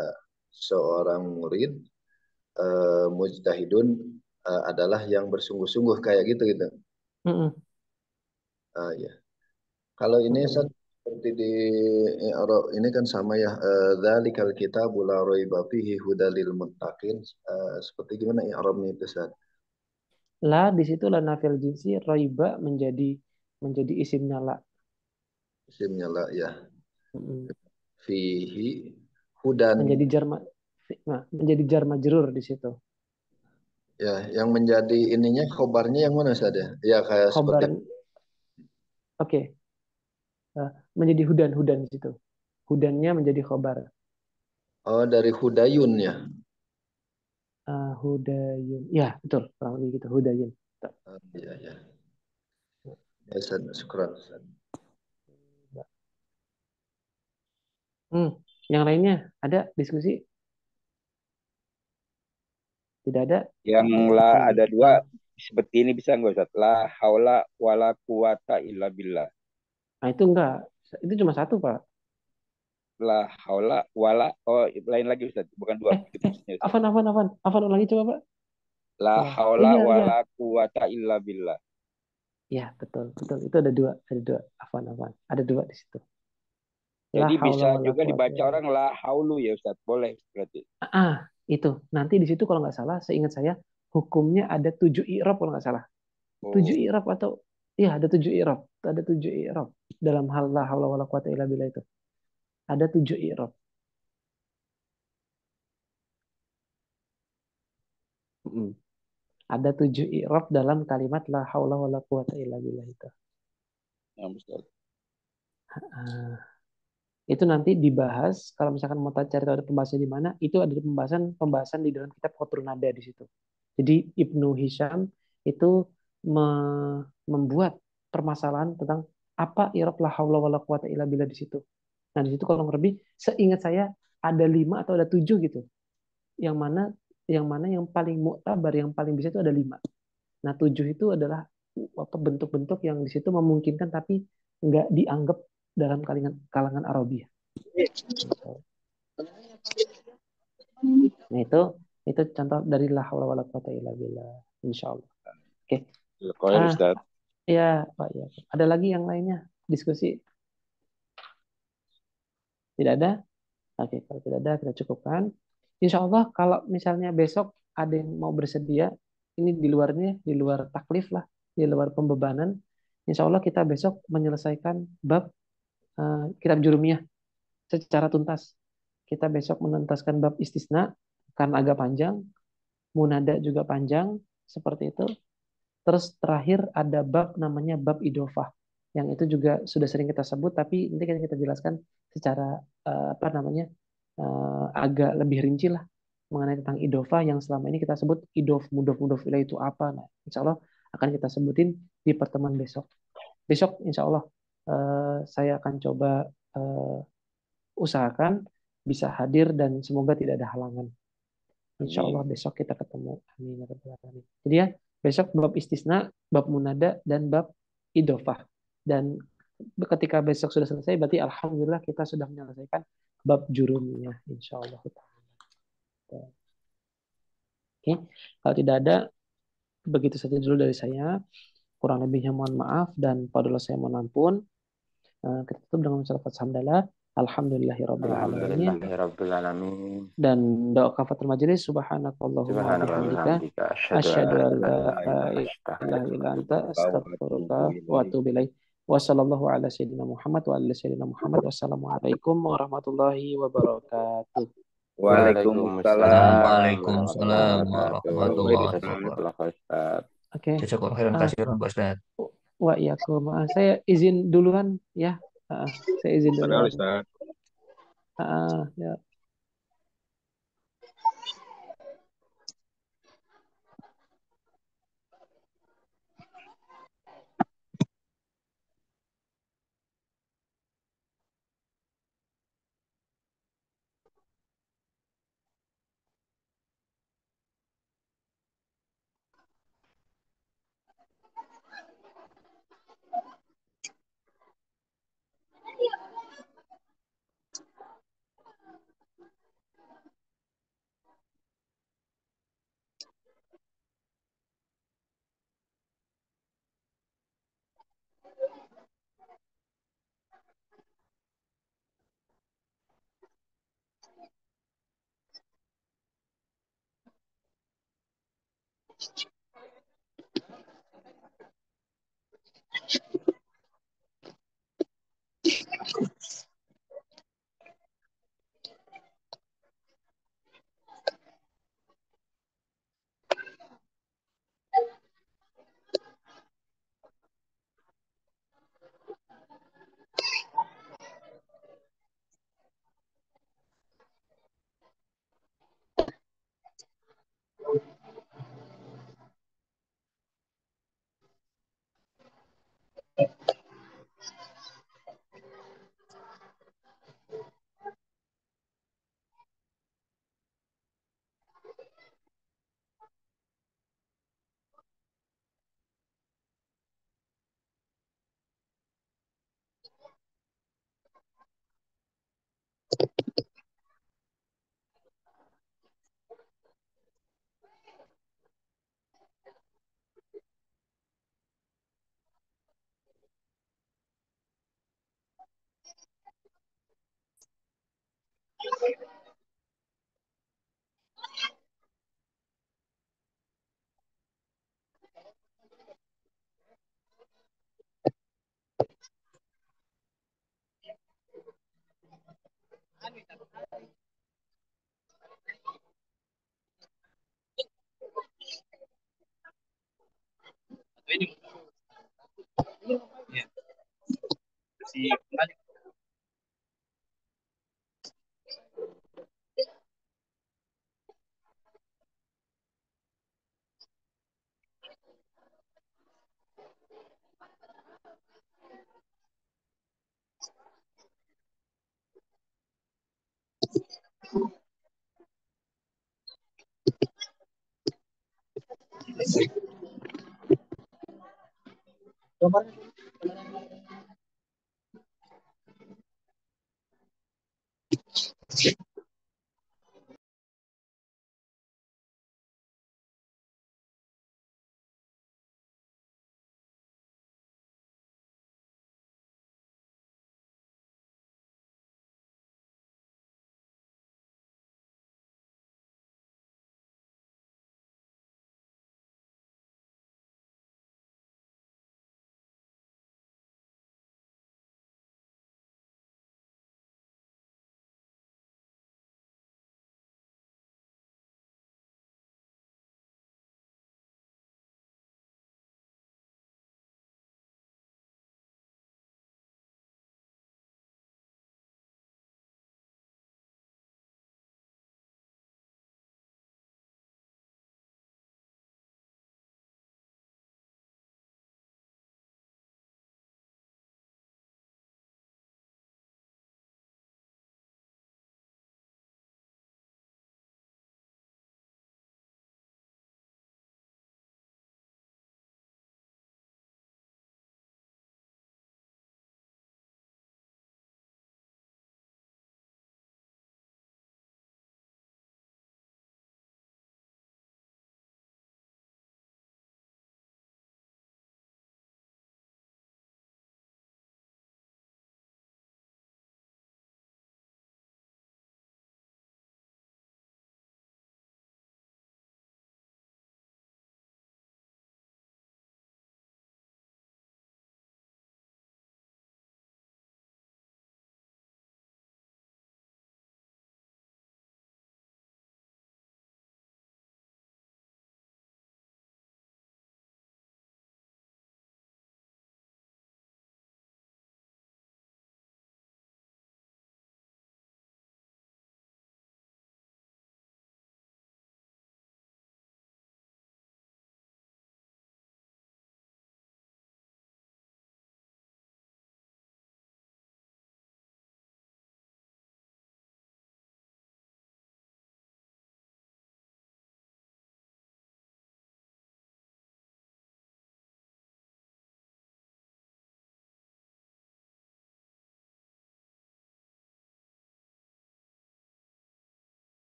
seorang murid, mujtahidun adalah yang bersungguh-sungguh kayak gitu gitu. Ya. Kalau ini seperti di ini kan sama ya, dzalikal kitabu la raiba fihi hudalil muttaqin. Seperti gimana i'rabnya itu Ustaz? La di situ la nafil jinsi, raiba menjadi isimnya la. Isimnya la ya. Fihi hudan. Menjadi jar majrur di situ. Ya, yang menjadi ininya khobarnya yang mana saja? Ya kayak Khobar, seperti. Oke. Menjadi hudan di situ. Hudannya menjadi khobar. Oh, dari hudayun ya. Hudayun. Ya, betul. Kurang lebih gitu, hudayun. Iya, ya. Ya, syukran. Yang lainnya ada diskusi? Tidak ada? Yang la ada dua seperti ini bisa nggak Ustaz? La haula wala quwata illa billah. Nah itu enggak. Itu cuma satu, Pak. La haula wala, oh lain lagi Ustaz, bukan dua. Afan ulangi coba, Pak. La haula wala quwata illa billah. Ya, betul. Itu ada dua. Afan. Ada dua di situ. Jadi bisa juga dibaca orang la haulu ya Ustaz, boleh berarti. Itu. Nanti di situ kalau nggak salah, seingat saya, hukumnya ada 7 i'rab kalau nggak salah. 7 i'rab atau iya ada 7 i'rab. Ada 7 i'rab dalam hal la haula wala quwata illa billah itu. Ada 7 i'rab. Ada 7 i'rab dalam kalimat la haula wala quwata illa billah itu. Ya, Ustaz. Itu nanti dibahas kalau misalkan mau cari tahu ada pembahasan di mana, itu ada pembahasan di dalam kitab Qatrun Nada di situ. Jadi Ibnu Hisham itu membuat permasalahan tentang apa i'rab la haula wala quwata illa billah di situ. Nah, di situ kalau lebih seingat saya ada 5 atau ada 7 gitu. Yang mana yang paling muktabar, yang paling bisa itu ada 5. Nah, 7 itu adalah bentuk-bentuk yang di situ memungkinkan tapi nggak dianggap dalam kalangan Arabiah. Nah, itu contoh dari la haula wala quwata illa billah, insyaallah. Oke. Ustaz. Ya, Pak ya. Ada lagi yang lainnya diskusi? Tidak ada? Oke, kalau tidak ada kita cukupkan. Insya Allah kalau misalnya besok ada yang mau bersedia, ini di luar taklif lah, di luar pembebanan. Insya Allah kita besok menyelesaikan bab kitab Jurumiyah secara tuntas. Kita besok menuntaskan bab istisna karena agak panjang, munada juga panjang, seperti itu. Terus terakhir ada bab namanya bab idofah, yang itu juga sudah sering kita sebut, tapi nanti kita jelaskan secara agak lebih rinci lah mengenai tentang idofah yang selama ini kita sebut mudof ilaih itu apa. Nah, insya Allah akan kita sebutin di pertemuan besok. Besok insya Allah saya akan coba usahakan bisa hadir dan semoga tidak ada halangan. Insya Allah besok kita ketemu. Amin. Jadi ya, besok bab istisna, bab munada, dan bab idofah. Dan ketika besok sudah selesai, berarti alhamdulillah kita sudah menyelesaikan bab jurumiyah. Insya Allah. Oke, kalau tidak ada, begitu saja dulu dari saya. Kurang lebihnya mohon maaf dan padahal saya mohon ampun. Kita tutup dengan ucapan hamdalah. Alhamdulillahirabbil alamin. Alhamdulillahirabbil alamin. Dan doa kafatul majelis subhanakallahumma wa bihamdika asyhadu an la ilaha illa anta astaghfiruka wa atubu ilaik. Wassallallahu ala sayyidina Muhammad wa ala sayyidina Muhammad. Wassalamualaikum warahmatullahi wabarakatuh. Waalaikumsalam. Waalaikumsalam warahmatullahi wabarakatuh. Oke. Jazakallahu khairan katsiran, Pak Ustaz. Wa iyakum. Saya izin duluan ya. Saya izin duluan. Ya.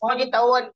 Oh, ditawan.